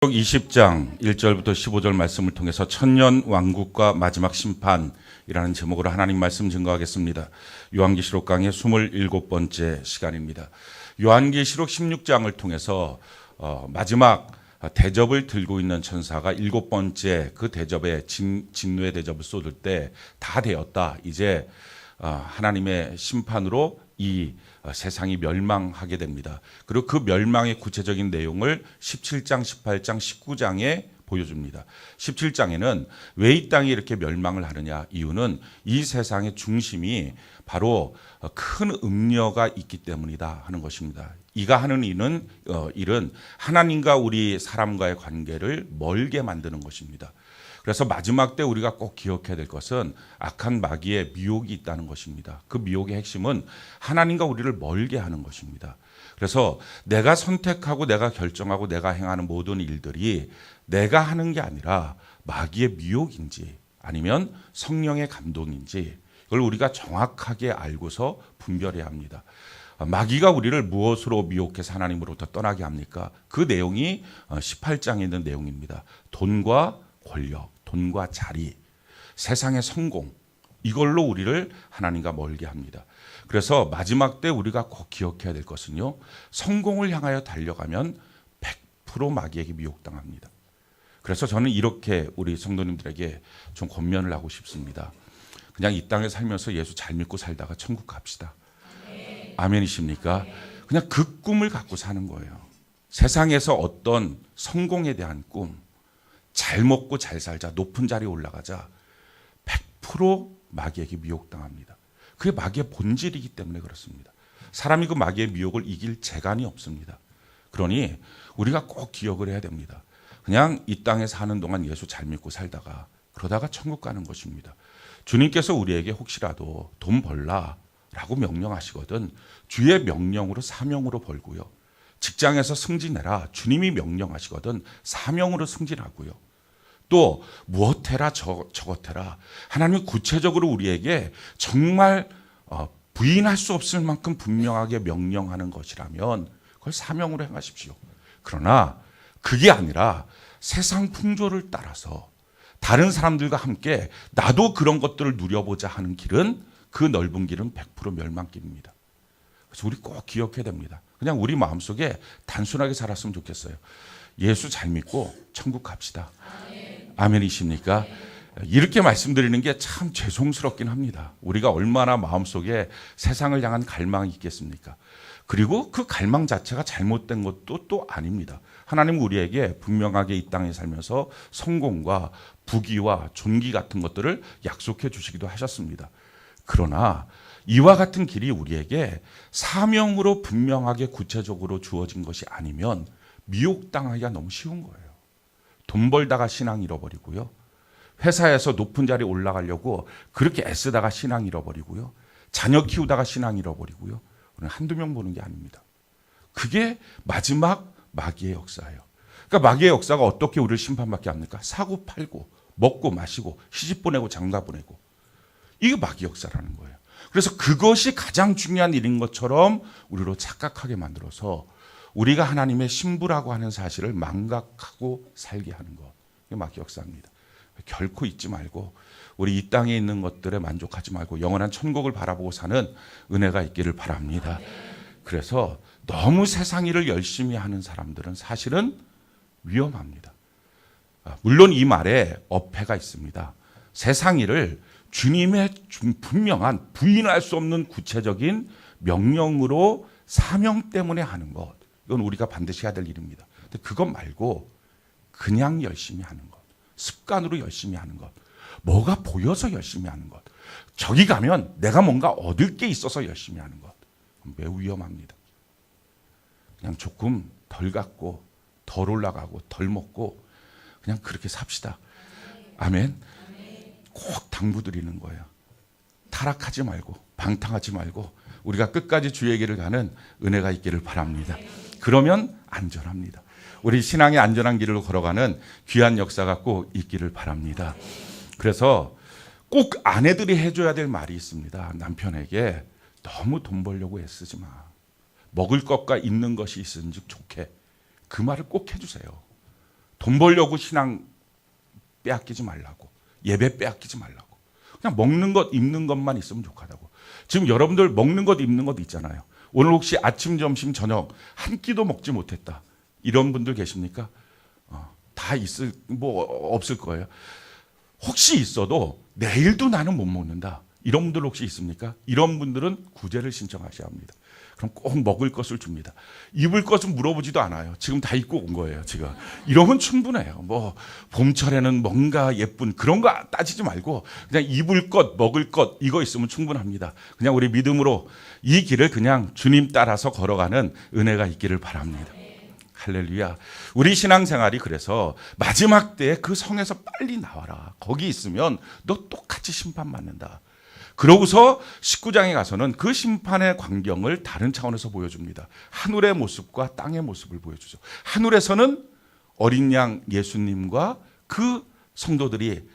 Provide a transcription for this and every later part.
20장 1절부터 15절 말씀을 통해서 천년 왕국과 마지막 심판이라는 제목으로 하나님 말씀 증거하겠습니다. 요한계시록 강의 27번째 시간입니다. 요한계시록 16장을 통해서 마지막 대접을 들고 있는 천사가 7번째 그 대접에 진노의 대접을 쏟을 때 다 되었다. 이제 하나님의 심판으로 이 세상이 멸망하게 됩니다. 그리고 그 멸망의 구체적인 내용을 17장, 18장, 19장에 보여줍니다. 17장에는 왜 이 땅이 이렇게 멸망을 하느냐, 이유는 이 세상의 중심이 바로 큰 음녀가 있기 때문이다 하는 것입니다. 이가 하는 일은 하나님과 우리 사람과의 관계를 멀게 만드는 것입니다. 그래서 마지막 때 우리가 꼭 기억해야 될 것은 악한 마귀의 미혹이 있다는 것입니다. 그 미혹의 핵심은 하나님과 우리를 멀게 하는 것입니다. 그래서 내가 선택하고 내가 결정하고 내가 행하는 모든 일들이 내가 하는 게 아니라 마귀의 미혹인지 아니면 성령의 감동인지 이걸 우리가 정확하게 알고서 분별해야 합니다. 마귀가 우리를 무엇으로 미혹해서 하나님으로부터 떠나게 합니까? 그 내용이 18장에 있는 내용입니다. 돈과 권력, 돈과 자리, 세상의 성공, 이걸로 우리를 하나님과 멀게 합니다. 그래서 마지막 때 우리가 꼭 기억해야 될 것은요, 성공을 향하여 달려가면 100% 마귀에게 미혹당합니다. 그래서 저는 이렇게 우리 성도님들에게 좀 권면을 하고 싶습니다. 그냥 이 땅에 살면서 예수 잘 믿고 살다가 천국 갑시다. 아멘이십니까? 그냥 그 꿈을 갖고 사는 거예요. 세상에서 어떤 성공에 대한 꿈, 잘 먹고 잘 살자, 높은 자리에 올라가자, 100% 마귀에게 미혹당합니다. 그게 마귀의 본질이기 때문에 그렇습니다. 사람이 그 마귀의 미혹을 이길 재간이 없습니다. 그러니 우리가 꼭 기억을 해야 됩니다. 그냥 이 땅에 사는 동안 예수 잘 믿고 살다가 그러다가 천국 가는 것입니다. 주님께서 우리에게 혹시라도 돈 벌라라고 명령하시거든 주의 명령으로 사명으로 벌고요. 직장에서 승진해라 주님이 명령하시거든 사명으로 승진하고요. 또 무엇해라 저것해라 하나님이 구체적으로 우리에게 정말 부인할 수 없을 만큼 분명하게 명령하는 것이라면 그걸 사명으로 행하십시오. 그러나 그게 아니라 세상 풍조를 따라서 다른 사람들과 함께 나도 그런 것들을 누려보자 하는 길은 그 넓은 길은 100% 멸망길입니다. 그래서 우리 꼭 기억해야 됩니다. 그냥 우리 마음속에 단순하게 살았으면 좋겠어요. 예수 잘 믿고 천국 갑시다. 아멘이십니까? 이렇게 말씀드리는 게 참 죄송스럽긴 합니다. 우리가 얼마나 마음속에 세상을 향한 갈망이 있겠습니까? 그리고 그 갈망 자체가 잘못된 것도 또 아닙니다. 하나님은 우리에게 분명하게 이 땅에 살면서 성공과 부귀와 존귀 같은 것들을 약속해 주시기도 하셨습니다. 그러나 이와 같은 길이 우리에게 사명으로 분명하게 구체적으로 주어진 것이 아니면 미혹당하기가 너무 쉬운 거예요. 돈 벌다가 신앙 잃어버리고요. 회사에서 높은 자리에 올라가려고 그렇게 애쓰다가 신앙 잃어버리고요. 자녀 키우다가 신앙 잃어버리고요. 한두 명 보는 게 아닙니다. 그게 마지막 마귀의 역사예요. 그러니까 마귀의 역사가 어떻게 우리를 심판받게 합니까? 사고 팔고 먹고 마시고 시집 보내고 장가 보내고 이게 마귀 역사라는 거예요. 그래서 그것이 가장 중요한 일인 것처럼 우리로 착각하게 만들어서 우리가 하나님의 신부라고 하는 사실을 망각하고 살게 하는 것. 이게 마귀 역사입니다. 결코 잊지 말고 우리 이 땅에 있는 것들에 만족하지 말고 영원한 천국을 바라보고 사는 은혜가 있기를 바랍니다. 그래서 너무 세상 일을 열심히 하는 사람들은 사실은 위험합니다. 물론 이 말에 어폐가 있습니다. 세상 일을 주님의 분명한 부인할 수 없는 구체적인 명령으로 사명 때문에 하는 것, 이건 우리가 반드시 해야 될 일입니다. 근데 그것 말고 그냥 열심히 하는 것, 습관으로 열심히 하는 것, 뭐가 보여서 열심히 하는 것, 저기 가면 내가 뭔가 얻을 게 있어서 열심히 하는 것, 매우 위험합니다. 그냥 조금 덜 갖고 덜 올라가고 덜 먹고 그냥 그렇게 삽시다. 아멘. 꼭 당부드리는 거예요. 타락하지 말고 방탕하지 말고 우리가 끝까지 주의 길을 가는 은혜가 있기를 바랍니다. 그러면 안전합니다. 우리 신앙의 안전한 길을 걸어가는 귀한 역사가 꼭 있기를 바랍니다. 그래서 꼭 아내들이 해줘야 될 말이 있습니다. 남편에게 너무 돈 벌려고 애쓰지 마. 먹을 것과 있는 것이 있은즉 좋게. 그 말을 꼭 해주세요. 돈 벌려고 신앙 빼앗기지 말라고. 예배 빼앗기지 말라고. 그냥 먹는 것, 입는 것만 있으면 좋다고. 지금 여러분들 먹는 것, 입는 것 있잖아요. 오늘 혹시 아침, 점심, 저녁 한 끼도 먹지 못했다. 이런 분들 계십니까? 다 없을 거예요. 혹시 있어도 내일도 나는 못 먹는다. 이런 분들 혹시 있습니까? 이런 분들은 구제를 신청하셔야 합니다. 그럼 꼭 먹을 것을 줍니다. 입을 것은 물어보지도 않아요. 지금 다 입고 온 거예요, 지금. 이러면 충분해요. 봄철에는 뭔가 예쁜 그런 거 따지지 말고 그냥 입을 것, 먹을 것 이거 있으면 충분합니다. 그냥 우리 믿음으로 이 길을 그냥 주님 따라서 걸어가는 은혜가 있기를 바랍니다. 할렐루야. 우리 신앙생활이 그래서 마지막 때에 그 성에서 빨리 나와라. 거기 있으면 너 똑같이 심판받는다. 그러고서 19장에 가서는 그 심판의 광경을 다른 차원에서 보여줍니다. 하늘의 모습과 땅의 모습을 보여주죠. 하늘에서는 어린 양 예수님과 그 성도들이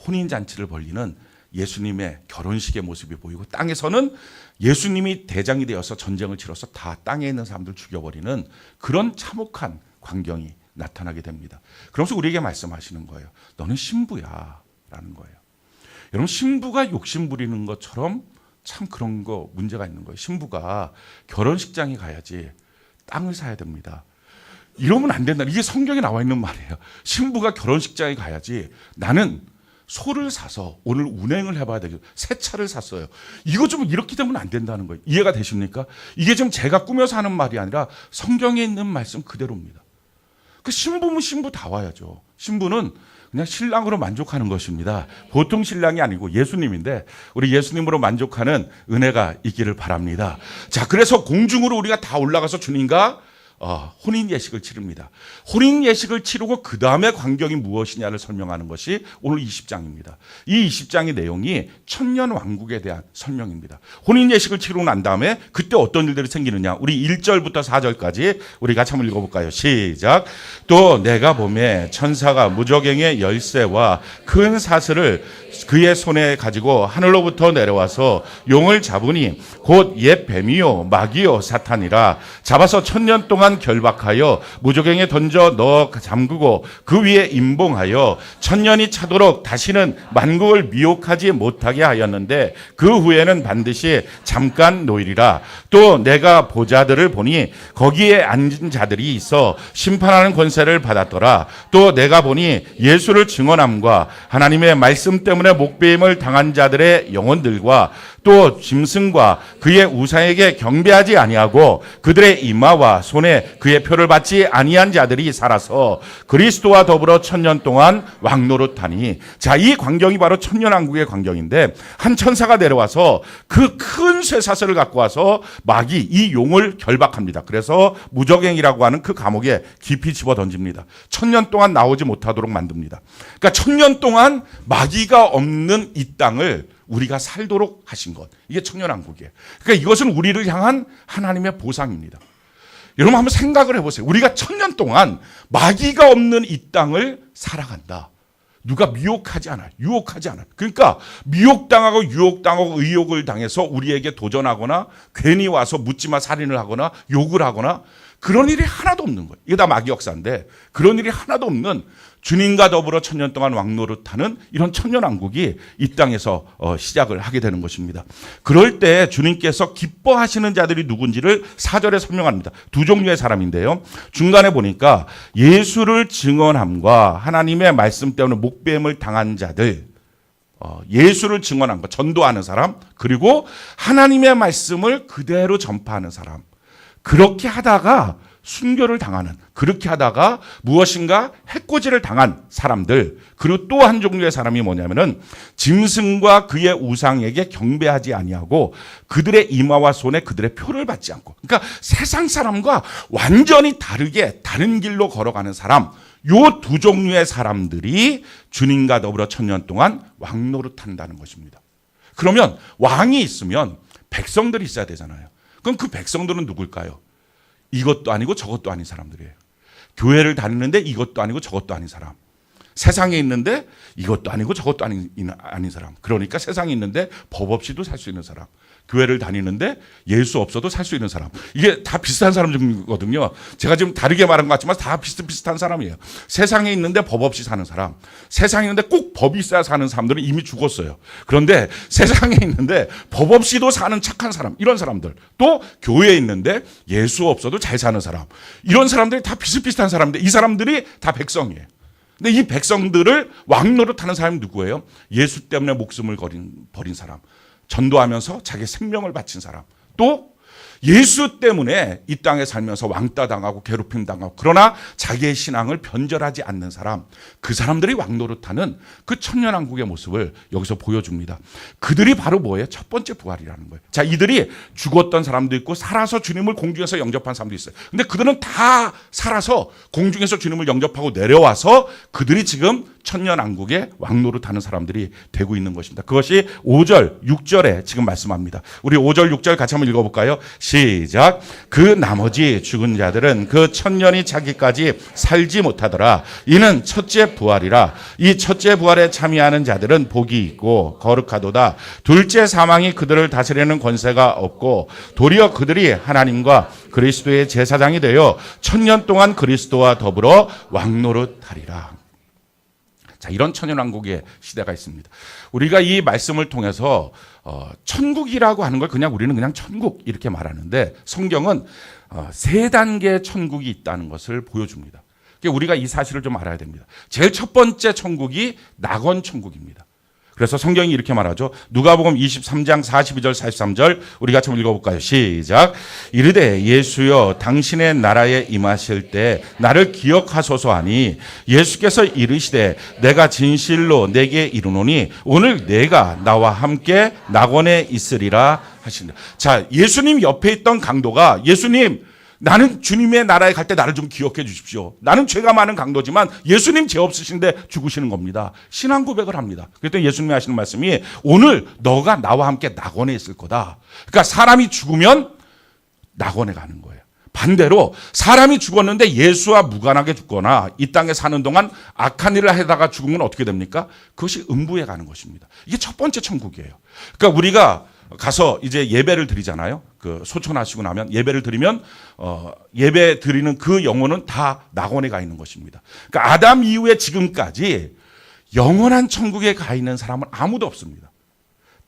혼인잔치를 벌리는 예수님의 결혼식의 모습이 보이고, 땅에서는 예수님이 대장이 되어서 전쟁을 치러서 다 땅에 있는 사람들 죽여버리는 그런 참혹한 광경이 나타나게 됩니다. 그러면서 우리에게 말씀하시는 거예요. 너는 신부야 라는 거예요. 여러분, 신부가 욕심 부리는 것처럼 참 그런 거 문제가 있는 거예요. 신부가 결혼식장에 가야지 땅을 사야 됩니다. 이러면 안 된다. 이게 성경에 나와 있는 말이에요. 신부가 결혼식장에 가야지 나는 소를 사서 오늘 운행을 해봐야 되겠어요. 새 차를 샀어요. 이거 좀 이렇게 되면 안 된다는 거예요. 이해가 되십니까? 이게 좀 제가 꾸며서 하는 말이 아니라 성경에 있는 말씀 그대로입니다. 그 신부면 신부 다 와야죠. 신부는 그냥 신랑으로 만족하는 것입니다. 보통 신랑이 아니고 예수님인데 우리 예수님으로 만족하는 은혜가 있기를 바랍니다. 자, 그래서 공중으로 우리가 다 올라가서 주님과 혼인 예식을 치릅니다. 혼인 예식을 치르고 그 다음에 광경이 무엇이냐를 설명하는 것이 오늘 20장입니다. 이 20장의 내용이 천년 왕국에 대한 설명입니다. 혼인 예식을 치르고 난 다음에 그때 어떤 일들이 생기느냐, 우리 1절부터 4절까지 우리 같이 한번 읽어볼까요? 시작. 또 내가 보매 천사가 무저갱의 열쇠와 큰 사슬을 그의 손에 가지고 하늘로부터 내려와서 용을 잡으니 곧 옛 뱀이요 마귀요 사탄이라. 잡아서 1000년 동안 결박하여 무저갱에 던져 넣어 잠그고 그 위에 임봉하여 1000년이 차도록 다시는 만국을 미혹하지 못하게 하였는데 그 후에는 반드시 잠깐 노이리라. 또 내가 보자들을 보니 거기에 앉은 자들이 있어 심판하는 권세를 받았더라. 또 내가 보니 예수를 증언함과 하나님의 말씀 때문에 목배임을 당한 자들의 영혼들과 또 짐승과 그의 우상에게 경배하지 아니하고 그들의 이마와 손에 그의 표를 받지 아니한 자들이 살아서 그리스도와 더불어 1000년 동안 왕노릇하니. 자, 이 광경이 바로 천년왕국의 광경인데 한 천사가 내려와서 그 큰 쇠사슬을 갖고 와서 마귀 이 용을 결박합니다. 그래서 무저갱이라고 하는 그 감옥에 깊이 집어 던집니다. 1000년 동안 나오지 못하도록 만듭니다. 그러니까 1000년 동안 마귀가 없는 이 땅을 우리가 살도록 하신 것. 이게 천년왕국이에요. 그러니까 이것은 우리를 향한 하나님의 보상입니다. 여러분 한번 생각을 해보세요. 우리가 1000년 동안 마귀가 없는 이 땅을 살아간다. 누가 미혹하지 않아요. 유혹하지 않아요. 그러니까 미혹당하고 유혹당하고 의혹을 당해서 우리에게 도전하거나 괜히 와서 묻지마 살인을 하거나 욕을 하거나 그런 일이 하나도 없는 거예요. 이게 다 마귀 역사인데 그런 일이 하나도 없는 주님과 더불어 1000년 동안 왕노릇하는 이런 천년왕국이 이 땅에서 시작을 하게 되는 것입니다. 그럴 때 주님께서 기뻐하시는 자들이 누군지를 4절에 설명합니다. 두 종류의 사람인데요. 중간에 보니까 예수를 증언함과 하나님의 말씀 때문에 목배임을 당한 자들, 예수를 증언한 것, 전도하는 사람, 그리고 하나님의 말씀을 그대로 전파하는 사람. 그렇게 하다가 순교를 당하는, 그렇게 하다가 무엇인가 해코지를 당한 사람들, 그리고 또 한 종류의 사람이 뭐냐면은 짐승과 그의 우상에게 경배하지 아니하고 그들의 이마와 손에 그들의 표를 받지 않고, 그러니까 세상 사람과 완전히 다르게 다른 길로 걸어가는 사람, 요 두 종류의 사람들이 주님과 더불어 1000년 동안 왕노릇한다는 것입니다. 그러면 왕이 있으면 백성들이 있어야 되잖아요. 그럼 그 백성들은 누굴까요? 이것도 아니고 저것도 아닌 사람들이에요. 교회를 다니는데 이것도 아니고 저것도 아닌 사람. 세상에 있는데 이것도 아니고 저것도 아닌 사람. 그러니까 세상에 있는데 법 없이도 살 수 있는 사람. 교회를 다니는데 예수 없어도 살 수 있는 사람. 이게 다 비슷한 사람들이거든요. 제가 지금 다르게 말한 것 같지만 다 비슷비슷한 사람이에요. 세상에 있는데 법 없이 사는 사람. 세상에 있는데 꼭 법이 있어야 사는 사람들은 이미 죽었어요. 그런데 세상에 있는데 법 없이도 사는 착한 사람. 이런 사람들. 또 교회에 있는데 예수 없어도 잘 사는 사람. 이런 사람들이 다 비슷비슷한 사람인데 이 사람들이 다 백성이에요. 근데 이 백성들을 왕노릇하는 사람이 누구예요? 예수 때문에 목숨을 버린 사람. 전도하면서 자기 생명을 바친 사람. 또 예수 때문에 이 땅에 살면서 왕따 당하고 괴롭힘 당하고 그러나 자기의 신앙을 변절하지 않는 사람. 그 사람들이 왕노릇하는 그 천년왕국의 모습을 여기서 보여줍니다. 그들이 바로 뭐예요? 첫 번째 부활이라는 거예요. 자, 이들이 죽었던 사람도 있고 살아서 주님을 공중에서 영접한 사람도 있어요. 근데 그들은 다 살아서 공중에서 주님을 영접하고 내려와서 그들이 지금 천년왕국의 왕노릇하는 사람들이 되고 있는 것입니다. 그것이 5절, 6절에 지금 말씀합니다. 우리 5절, 6절 같이 한번 읽어볼까요? 시작. 그 나머지 죽은 자들은 그 천년이 차기까지 살지 못하더라. 이는 첫째 부활이라. 이 첫째 부활에 참여하는 자들은 복이 있고 거룩하도다. 둘째 사망이 그들을 다스리는 권세가 없고 도리어 그들이 하나님과 그리스도의 제사장이 되어 천년 동안 그리스도와 더불어 왕노릇하리라. 자, 이런 천년왕국의 시대가 있습니다. 우리가 이 말씀을 통해서 천국이라고 하는 걸 우리는 그냥 천국 이렇게 말하는데 성경은 세 단계의 천국이 있다는 것을 보여줍니다. 그러니까 우리가 이 사실을 좀 알아야 됩니다. 제일 첫 번째 천국이 낙원 천국입니다. 그래서 성경이 이렇게 말하죠. 누가복음 23장 42절 43절 우리 같이 한번 읽어볼까요? 시작. 이르되 예수여 당신의 나라에 임하실 때 나를 기억하소서 하니 예수께서 이르시되 내가 진실로 내게 이르노니 오늘 내가 나와 함께 낙원에 있으리라 하신다. 자, 예수님 옆에 있던 강도가 예수님 나는 주님의 나라에 갈 때 나를 좀 기억해 주십시오. 나는 죄가 많은 강도지만 예수님 죄 없으신데 죽으시는 겁니다. 신앙 고백을 합니다. 그랬더니 예수님이 하시는 말씀이 오늘 너가 나와 함께 낙원에 있을 거다. 그러니까 사람이 죽으면 낙원에 가는 거예요. 반대로 사람이 죽었는데 예수와 무관하게 죽거나 이 땅에 사는 동안 악한 일을 하다가 죽으면 어떻게 됩니까? 그것이 음부에 가는 것입니다. 이게 첫 번째 천국이에요. 그러니까 우리가 가서 이제 예배를 드리잖아요. 그 소천하시고 나면 예배를 드리면 예배 드리는 그 영혼은 다 낙원에 가 있는 것입니다. 그러니까 아담 이후에 지금까지 영원한 천국에 가 있는 사람은 아무도 없습니다.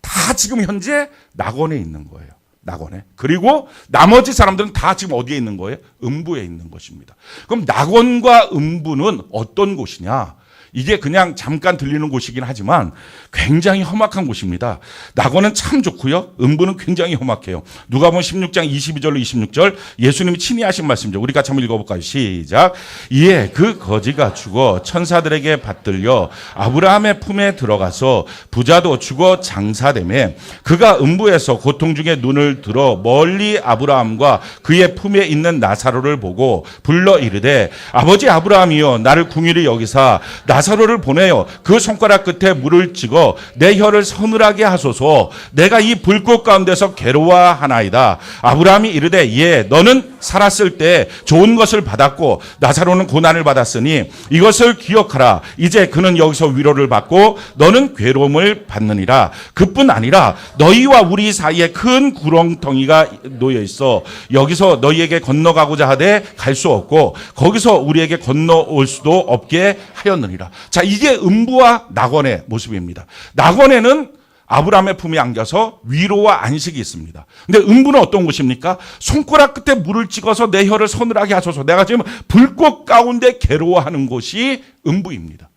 다 지금 현재 낙원에 있는 거예요. 낙원에. 그리고 나머지 사람들은 다 지금 어디에 있는 거예요? 음부에 있는 것입니다. 그럼 낙원과 음부는 어떤 곳이냐? 이게 그냥 잠깐 들리는 곳이긴 하지만 굉장히 험악한 곳입니다. 낙원은 참 좋고요. 음부는 굉장히 험악해요. 누가복음 16장 22절로 26절 예수님이 친히 하신 말씀이죠. 우리 같이 한번 읽어볼까요? 시작. 이에 그 거지가 죽어 천사들에게 받들려 아브라함의 품에 들어가서 부자도 죽어 장사되매 그가 음부에서 고통 중에 눈을 들어 멀리 아브라함과 그의 품에 있는 나사로를 보고 불러 이르되 아버지 아브라함이여 나를 궁휼히 여기사 나사로를 보내어 그 손가락 끝에 물을 찍어 내 혀를 서늘하게 하소서. 내가 이 불꽃 가운데서 괴로워하나이다. 아브라함이 이르되 예 너는 살았을 때 좋은 것을 받았고 나사로는 고난을 받았으니 이것을 기억하라. 이제 그는 여기서 위로를 받고 너는 괴로움을 받느니라. 그뿐 아니라 너희와 우리 사이에 큰 구렁텅이가 놓여 있어 여기서 너희에게 건너가고자 하되 갈 수 없고 거기서 우리에게 건너올 수도 없게 하였느니라. 자, 이게 음부와 낙원의 모습입니다. 낙원에는 아브라함의 품에 안겨서 위로와 안식이 있습니다. 근데 음부는 어떤 곳입니까? 손가락 끝에 물을 찍어서 내 혀를 서늘하게 하소서. 내가 지금 불꽃 가운데 괴로워하는 곳이 음부입니다.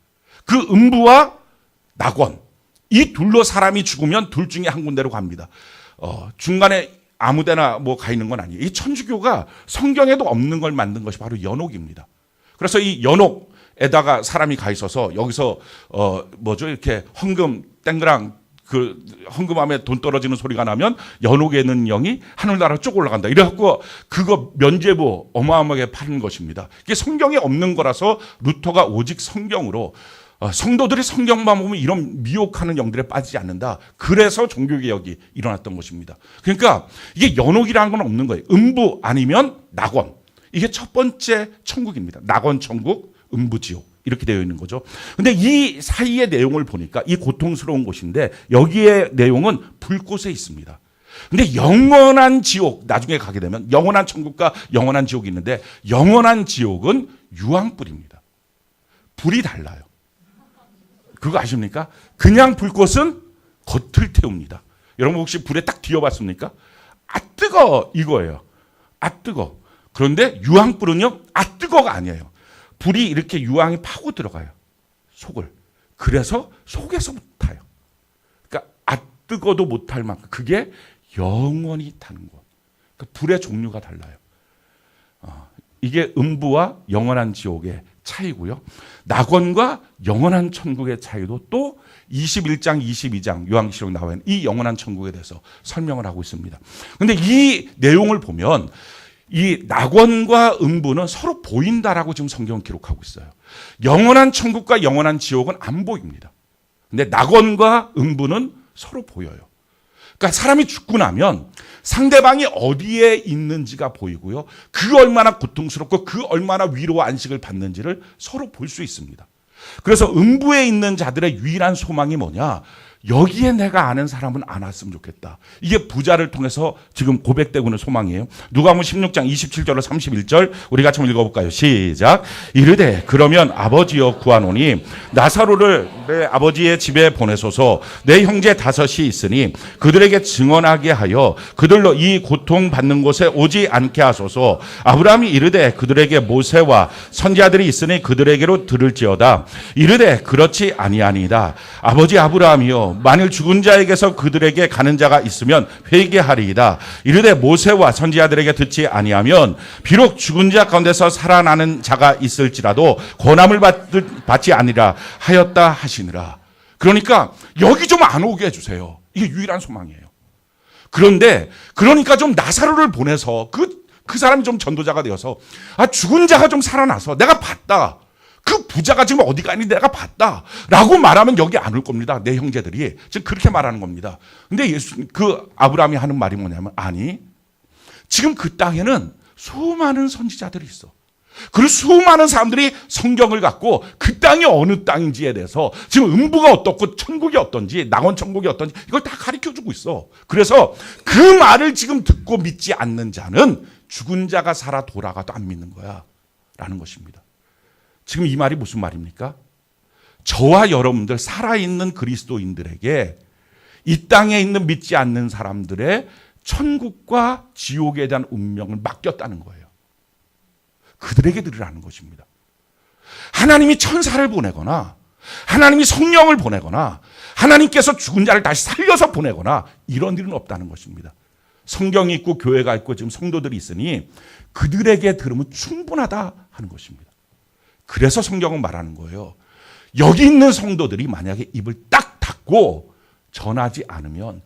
그 음부와 낙원, 이 둘로 사람이 죽으면 둘 중에 한 군데로 갑니다. 중간에 아무데나 뭐 가 있는 건 아니에요. 이 천주교가 성경에도 없는 걸 만든 것이 바로 연옥입니다. 그래서 이 연옥에다가 사람이 가 있어서 여기서 이렇게 헌금 땡그랑 그 헌금함에 돈 떨어지는 소리가 나면 연옥에 있는 영이 하늘나라로 쭉 올라간다. 이래갖고 그거 면죄부 어마어마하게 파는 것입니다. 이게 성경에 없는 거라서 루터가 오직 성경으로 성도들이 성경만 보면 이런 미혹하는 영들에 빠지지 않는다. 그래서 종교개혁이 일어났던 것입니다. 그러니까 이게 연옥이라는 건 없는 거예요. 음부 아니면 낙원. 이게 첫 번째 천국입니다. 낙원 천국, 음부 지옥. 이렇게 되어 있는 거죠. 근데 이 사이의 내용을 보니까 이 고통스러운 곳인데 여기에 내용은 불꽃에 있습니다. 근데 영원한 지옥, 나중에 가게 되면 영원한 천국과 영원한 지옥이 있는데 영원한 지옥은 유황불입니다. 불이 달라요. 그거 아십니까? 그냥 불꽃은 겉을 태웁니다. 여러분 혹시 불에 딱 뒤어봤습니까? 아 뜨거 이거예요. 아 뜨거. 그런데 유황불은요, 아 뜨거가 아니에요. 불이 이렇게 유황이 파고 들어가요. 속을. 그래서 속에서 타요. 그러니까 아 뜨거도 못할 만큼 그게 영원히 타는 것. 그러니까 불의 종류가 달라요. 이게 음부와 영원한 지옥의 차이고요. 낙원과 영원한 천국의 차이도 또 21장, 22장 요한계시록 나와 있는 이 영원한 천국에 대해서 설명을 하고 있습니다. 그런데 이 내용을 보면 이 낙원과 음부는 서로 보인다라고 지금 성경은 기록하고 있어요. 영원한 천국과 영원한 지옥은 안 보입니다. 근데 낙원과 음부는 서로 보여요. 그러니까 사람이 죽고 나면 상대방이 어디에 있는지가 보이고요. 그 얼마나 고통스럽고 그 얼마나 위로와 안식을 받는지를 서로 볼 수 있습니다. 그래서 음부에 있는 자들의 유일한 소망이 뭐냐? 여기에 내가 아는 사람은 안 왔으면 좋겠다. 이게 부자를 통해서 지금 고백되고 있는 소망이에요. 누가복음 16장 27절로 31절 우리 같이 한번 읽어볼까요? 시작. 이르되 그러면 아버지여 구하노니 나사로를 내 아버지의 집에 보내소서. 내 형제 5이 있으니 그들에게 증언하게 하여 그들로 이 고통받는 곳에 오지 않게 하소서. 아브라함이 이르되 그들에게 모세와 선지자들이 있으니 그들에게로 들을지어다. 이르되 그렇지 아니하니이다. 아버지 아브라함이여 만일 죽은 자에게서 그들에게 가는 자가 있으면 회개하리이다. 이르되 모세와 선지자들에게 듣지 아니하면 비록 죽은 자 가운데서 살아나는 자가 있을지라도 권함을 받지 아니라 하였다 하시니라. 그러니까 여기 좀 안 오게 해주세요. 이게 유일한 소망이에요. 그런데 그러니까 좀 나사로를 보내서 그 사람이 좀 전도자가 되어서 죽은 자가 좀 살아나서 내가 봤다. 그 부자가 지금 어디 가니 내가 봤다. 라고 말하면 여기 안 올 겁니다. 내 형제들이. 지금 그렇게 말하는 겁니다. 근데 그 아브라함이 하는 말이 뭐냐면, 아니, 지금 그 땅에는 수많은 선지자들이 있어. 그리고 수많은 사람들이 성경을 갖고 그 땅이 어느 땅인지에 대해서 지금 음부가 어떻고 천국이 어떤지, 낙원 천국이 어떤지 이걸 다 가르쳐 주고 있어. 그래서 그 말을 지금 듣고 믿지 않는 자는 죽은 자가 살아 돌아가도 안 믿는 거야. 라는 것입니다. 지금 이 말이 무슨 말입니까? 저와 여러분들 살아있는 그리스도인들에게 이 땅에 있는 믿지 않는 사람들의 천국과 지옥에 대한 운명을 맡겼다는 거예요. 그들에게 들으라는 것입니다. 하나님이 천사를 보내거나 하나님이 성령을 보내거나 하나님께서 죽은 자를 다시 살려서 보내거나 이런 일은 없다는 것입니다. 성경이 있고 교회가 있고 지금 성도들이 있으니 그들에게 들으면 충분하다 하는 것입니다. 그래서 성경은 말하는 거예요. 여기 있는 성도들이 만약에 입을 딱 닫고 전하지 않으면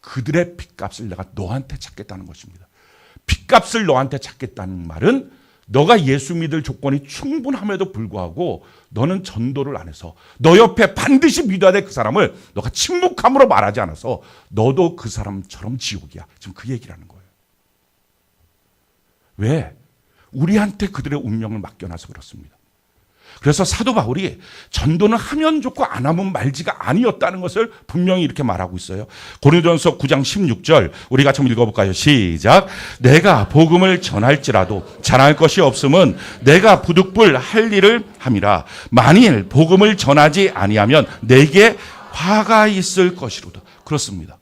그들의 핏값을 내가 너한테 찾겠다는 것입니다. 핏값을 너한테 찾겠다는 말은 너가 예수 믿을 조건이 충분함에도 불구하고 너는 전도를 안 해서 너 옆에 반드시 믿어야 될 그 사람을 너가 침묵함으로 말하지 않아서 너도 그 사람처럼 지옥이야. 지금 그 얘기를 하는 거예요. 왜? 우리한테 그들의 운명을 맡겨놔서 그렇습니다. 그래서 사도 바울이 전도는 하면 좋고 안 하면 말지가 아니었다는 것을 분명히 이렇게 말하고 있어요. 고린도전서 9장 16절 우리 같이 한번 읽어볼까요? 시작. 내가 복음을 전할지라도 잘할 것이 없음은 내가 부득불 할 일을 함이라. 만일 복음을 전하지 아니하면 내게 화가 있을 것이로다. 그렇습니다.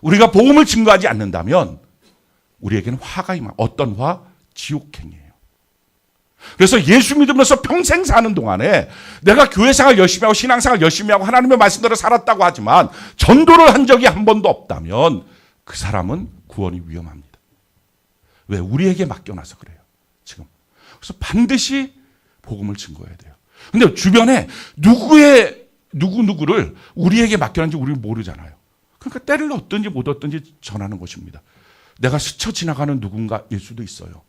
우리가 복음을 증거하지 않는다면 우리에게는 화가 임한 어떤 화? 지옥행이에요. 그래서 예수 믿으면서 평생 사는 동안에 내가 교회생활 열심히 하고 신앙생활 열심히 하고 하나님의 말씀대로 살았다고 하지만 전도를 한 적이 한 번도 없다면 그 사람은 구원이 위험합니다. 왜? 우리에게 맡겨놔서 그래요. 지금. 그래서 반드시 복음을 증거해야 돼요. 근데 주변에 누구를 우리에게 맡겨놨는지 우리는 모르잖아요. 그러니까 때를 얻든지 못 얻든지 전하는 것입니다. 내가 스쳐 지나가는 누군가일 수도 있어요.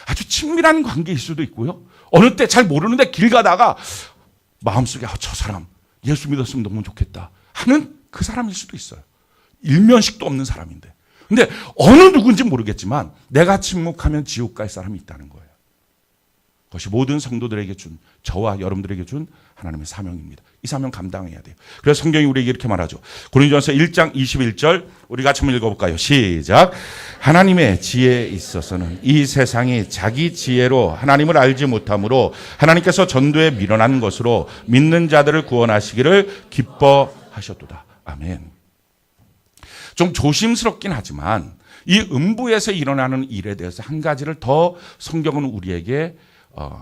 아주 친밀한 관계일 수도 있고요. 어느 때 잘 모르는데 길 가다가 마음속에 저 사람 예수 믿었으면 너무 좋겠다 하는 그 사람일 수도 있어요. 일면식도 없는 사람인데. 근데 어느 누군지 모르겠지만 내가 침묵하면 지옥 갈 사람이 있다는 거예요. 그것이 모든 성도들에게 준, 저와 여러분들에게 준 하나님의 사명입니다. 이 사명 감당해야 돼요. 그래서 성경이 우리에게 이렇게 말하죠. 고린도전서 1장 21절 우리 같이 한번 읽어볼까요? 시작. 하나님의 지혜에 있어서는 이 세상이 자기 지혜로 하나님을 알지 못함으로 하나님께서 전도에 미련한 것으로 믿는 자들을 구원하시기를 기뻐하셨도다. 아멘. 좀 조심스럽긴 하지만 이 음부에서 일어나는 일에 대해서 한 가지를 더 성경은 우리에게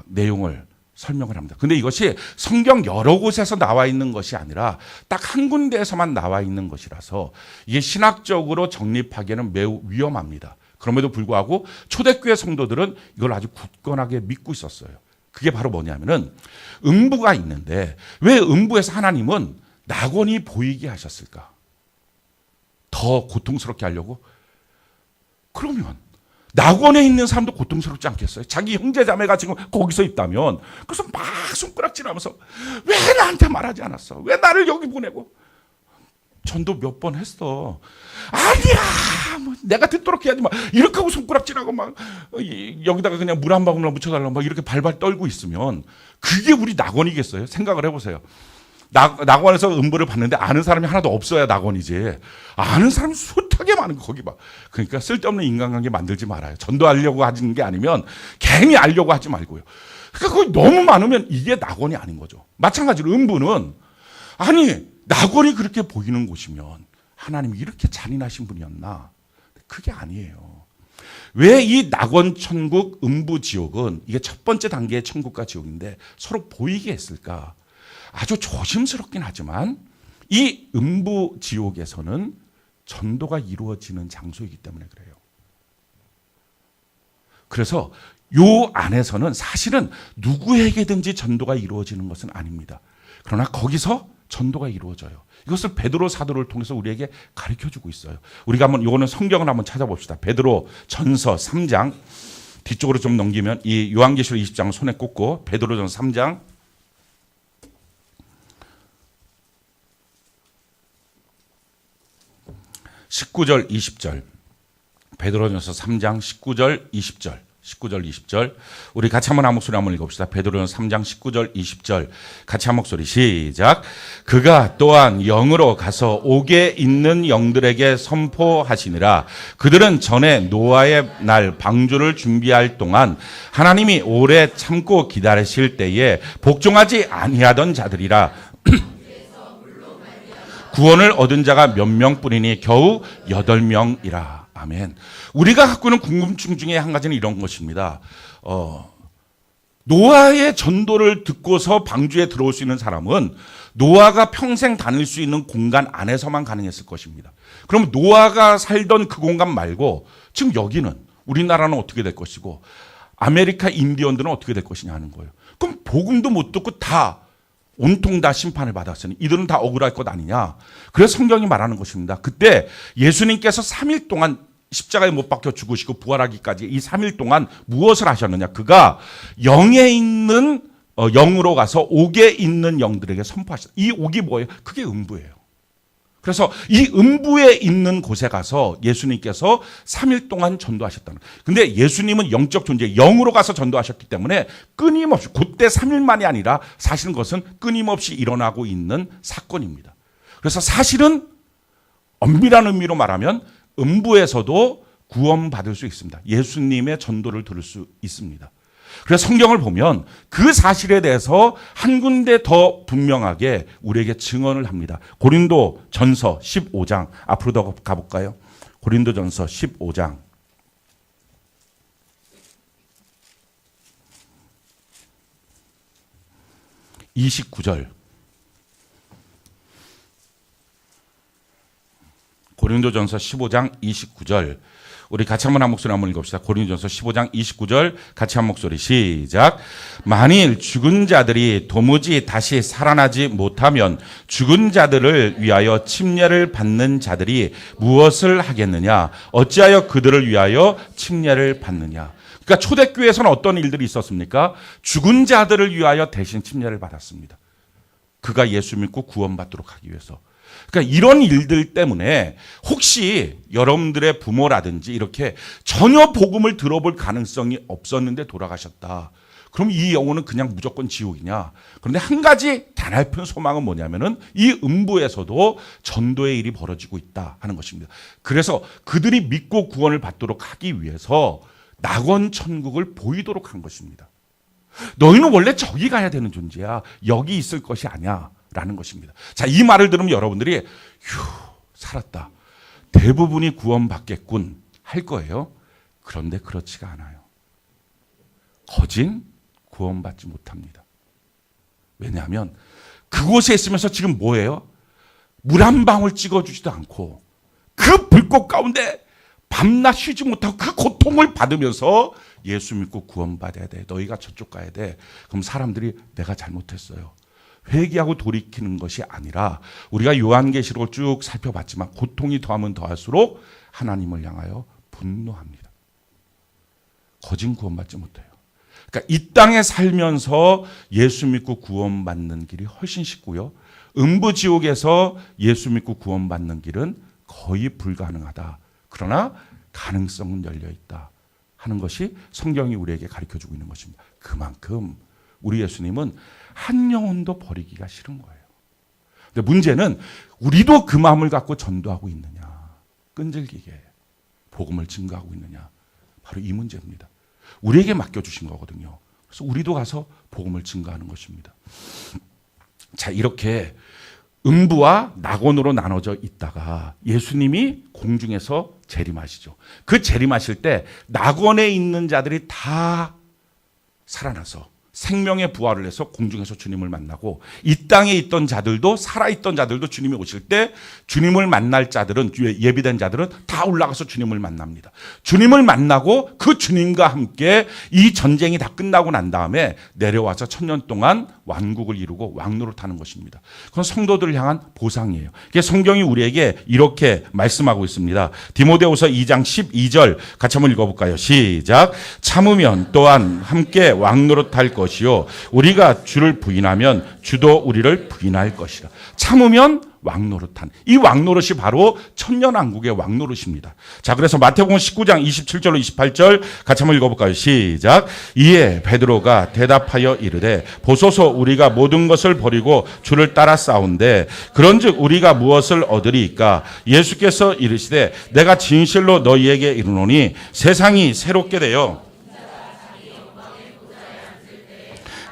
내용을 설명을 합니다. 근데 이것이 성경 여러 곳에서 나와 있는 것이 아니라 딱 한 군데에서만 나와 있는 것이라서 이게 신학적으로 정립하기에는 매우 위험합니다. 그럼에도 불구하고 초대교회 성도들은 이걸 아주 굳건하게 믿고 있었어요. 그게 바로 뭐냐면은 음부가 있는데 왜 음부에서 하나님은 낙원이 보이게 하셨을까? 더 고통스럽게 하려고? 그러면 낙원에 있는 사람도 고통스럽지 않겠어요? 자기 형제 자매가 지금 거기서 있다면 그래서 막 손가락질하면서 왜 나한테 말하지 않았어? 왜 나를 여기 보내고? 전도 몇 번 했어. 아니야, 뭐 내가 듣도록 해야지 막 이렇게 하고 손가락질하고 막 여기다가 그냥 물 한 방울만 묻혀달라고 막 이렇게 발발 떨고 있으면 그게 우리 낙원이겠어요? 생각을 해보세요. 낙원에서 음부를 봤는데 아는 사람이 하나도 없어야 낙원이지. 아는 사람이 숱하게 많은 거 거기 봐. 그러니까 쓸데없는 인간관계 만들지 말아요. 전도하려고 하는 게 아니면 괜히 알려고 하지 말고요. 그러니까 거기 너무 많으면 이게 낙원이 아닌 거죠. 마찬가지로 음부는 아니 낙원이 그렇게 보이는 곳이면 하나님이 이렇게 잔인하신 분이었나? 그게 아니에요. 왜 이 낙원 천국 음부 지옥은 이게 첫 번째 단계의 천국과 지옥인데 서로 보이게 했을까? 아주 조심스럽긴 하지만 이 음부 지옥에서는 전도가 이루어지는 장소이기 때문에 그래요. 그래서 요 안에서는 사실은 누구에게든지 전도가 이루어지는 것은 아닙니다. 그러나 거기서 전도가 이루어져요. 이것을 베드로 사도를 통해서 우리에게 가르쳐주고 있어요. 우리가 한번 이거는 성경을 한번 찾아봅시다. 베드로 전서 3장 뒤쪽으로 좀 넘기면 이 요한계시록 20장 손에 꽂고 베드로전서 3장 19절 20절 베드로전서 3장 19절 20절 우리 같이 한번 한 목소리 한번 읽어봅시다. 베드로전서 3장 19절 20절 같이 한 목소리 시작. 그가 또한 영으로 가서 옥에 있는 영들에게 선포하시니라. 그들은 전에 노아의 날 방주를 준비할 동안 하나님이 오래 참고 기다리실 때에 복종하지 아니하던 자들이라. 구원을 얻은 자가 몇 명뿐이니 겨우 8명이라. 아멘. 우리가 갖고 있는 궁금증 중에 한 가지는 이런 것입니다. 노아의 전도를 듣고서 방주에 들어올 수 있는 사람은 노아가 평생 다닐 수 있는 공간 안에서만 가능했을 것입니다. 그럼 노아가 살던 그 공간 말고 지금 여기는 우리나라는 어떻게 될 것이고 아메리카 인디언들은 어떻게 될 것이냐 하는 거예요. 그럼 복음도 못 듣고 다 온통 다 심판을 받았으니 이들은 다 억울할 것 아니냐. 그래서 성경이 말하는 것입니다. 그때 예수님께서 3일 동안 십자가에 못 박혀 죽으시고 부활하기까지 이 3일 동안 무엇을 하셨느냐. 그가 영에 있는 영으로 가서 옥에 있는 영들에게 선포하셨다. 이 옥이 뭐예요? 그게 음부예요. 그래서 이 음부에 있는 곳에 가서 예수님께서 3일 동안 전도하셨다는 거예요. 근데 예수님은 영적 존재, 영으로 가서 전도하셨기 때문에 끊임없이, 그때 3일만이 아니라 사실은 그것은 끊임없이 일어나고 있는 사건입니다. 그래서 사실은 엄밀한 의미로 말하면 음부에서도 구원받을 수 있습니다. 예수님의 전도를 들을 수 있습니다. 그래서 성경을 보면 그 사실에 대해서 한 군데 더 분명하게 우리에게 증언을 합니다. 고린도 전서 15장 앞으로 더 가볼까요? 고린도 전서 15장 29절 고린도전서 15장 29절 우리 같이 한번 한 목소리 한번 읽읍시다. 고린도전서 15장 29절 같이 한 목소리 시작. 만일 죽은 자들이 도무지 다시 살아나지 못하면 죽은 자들을 위하여 침례를 받는 자들이 무엇을 하겠느냐? 어찌하여 그들을 위하여 침례를 받느냐? 그러니까 초대교회에서는 어떤 일들이 있었습니까? 죽은 자들을 위하여 대신 침례를 받았습니다. 그가 예수 믿고 구원받도록 하기 위해서. 그러니까 이런 일들 때문에 혹시 여러분들의 부모라든지 이렇게 전혀 복음을 들어볼 가능성이 없었는데 돌아가셨다. 그럼 이 영혼은 그냥 무조건 지옥이냐? 그런데 한 가지 가냘픈 소망은 뭐냐면은 이 음부에서도 전도의 일이 벌어지고 있다 하는 것입니다. 그래서 그들이 믿고 구원을 받도록 하기 위해서 낙원 천국을 보이도록 한 것입니다. 너희는 원래 저기 가야 되는 존재야. 여기 있을 것이 아니야라는 것입니다. 자, 이 말을 들으면 여러분들이 살았다. 대부분이 구원받겠군 할 거예요. 그런데 그렇지가 않아요. 거진 구원받지 못합니다. 왜냐하면 그곳에 있으면서 지금 뭐예요? 물 한 방울 찍어주지도 않고 그 불꽃 가운데 밤낮 쉬지 못하고 그 고통을 받으면서 예수 믿고 구원받아야 돼. 너희가 저쪽 가야 돼. 그럼 사람들이 내가 잘못했어요. 회개하고 돌이키는 것이 아니라 우리가 요한계시록을 쭉 살펴봤지만 고통이 더하면 더할수록 하나님을 향하여 분노합니다. 거진 구원받지 못해요. 그러니까 이 땅에 살면서 예수 믿고 구원받는 길이 훨씬 쉽고요. 음부지옥에서 예수 믿고 구원받는 길은 거의 불가능하다. 그러나 가능성은 열려있다 하는 것이 성경이 우리에게 가르쳐주고 있는 것입니다. 그만큼 우리 예수님은 한 영혼도 버리기가 싫은 거예요. 근데 문제는 우리도 그 마음을 갖고 전도하고 있느냐, 끈질기게 복음을 증거하고 있느냐, 바로 이 문제입니다. 우리에게 맡겨주신 거거든요. 그래서 우리도 가서 복음을 증거하는 것입니다. 자, 이렇게 음부와 낙원으로 나눠져 있다가 예수님이 공중에서 재림하시죠. 그 재림하실 때 낙원에 있는 자들이 다 살아나서 생명의 부활을 해서 공중에서 주님을 만나고 이 땅에 있던 자들도 살아있던 자들도 주님이 오실 때 주님을 만날 자들은 예비된 자들은 다 올라가서 주님을 만납니다. 주님을 만나고 그 주님과 함께 이 전쟁이 다 끝나고 난 다음에 내려와서 1000년 동안 왕국을 이루고 왕노릇하는 것입니다. 그건 성도들을 향한 보상이에요. 성경이 우리에게 이렇게 말씀하고 있습니다. 디모데후서 2장 12절 같이 한번 읽어볼까요? 시작. 참으면 또한 함께 왕노릇할 것이요 우리가 주를 부인하면 주도 우리를 부인할 것이라. 참으면 왕노릇한, 이 왕노릇이 바로 천년왕국의 왕노릇입니다. 자, 그래서 마태복음 19장 27절로 28절 같이 한번 읽어볼까요? 시작. 이에 베드로가 대답하여 이르되 보소서 우리가 모든 것을 버리고 주를 따라 싸운데 그런즉 우리가 무엇을 얻으리이까? 예수께서 이르시되 내가 진실로 너희에게 이르노니 세상이 새롭게 되어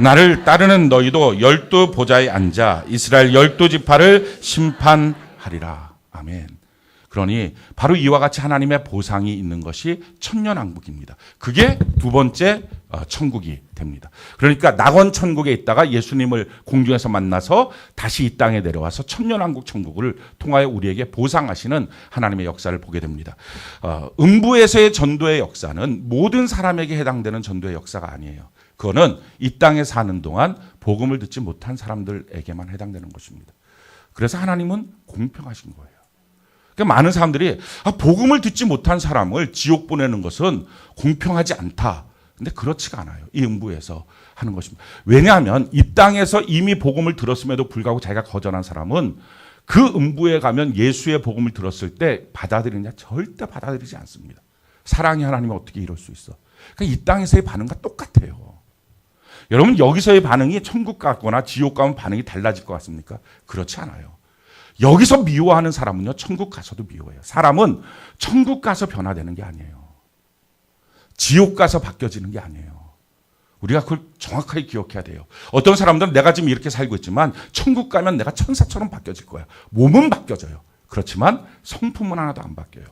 나를 따르는 너희도 12 보좌에 앉아 이스라엘 12지파를 심판하리라. 아멘. 그러니 바로 이와 같이 하나님의 보상이 있는 것이 천년왕국입니다. 그게 두 번째 천국이 됩니다. 그러니까 낙원 천국에 있다가 예수님을 공중에서 만나서 다시 이 땅에 내려와서 천년왕국 천국을 통하여 우리에게 보상하시는 하나님의 역사를 보게 됩니다. 음부에서의 전도의 역사는 모든 사람에게 해당되는 전도의 역사가 아니에요. 그거는 이 땅에 사는 동안 복음을 듣지 못한 사람들에게만 해당되는 것입니다. 그래서 하나님은 공평하신 거예요. 그러니까 많은 사람들이 복음을 듣지 못한 사람을 지옥 보내는 것은 공평하지 않다. 근데 그렇지가 않아요. 이 음부에서 하는 것입니다. 왜냐하면 이 땅에서 이미 복음을 들었음에도 불구하고 자기가 거절한 사람은 그 음부에 가면 예수의 복음을 들었을 때 받아들이느냐? 절대 받아들이지 않습니다. 사랑의 하나님은 어떻게 이럴 수 있어? 그러니까 이 땅에서의 반응과 똑같아요. 여러분, 여기서의 반응이 천국 같거나 지옥 가면 반응이 달라질 것 같습니까? 그렇지 않아요. 여기서 미워하는 사람은요, 천국 가서도 미워해요. 사람은 천국 가서 변화되는 게 아니에요. 지옥 가서 바뀌어지는 게 아니에요. 우리가 그걸 정확하게 기억해야 돼요. 어떤 사람들은 내가 지금 이렇게 살고 있지만 천국 가면 내가 천사처럼 바뀌어질 거야. 몸은 바뀌어져요. 그렇지만 성품은 하나도 안 바뀌어요.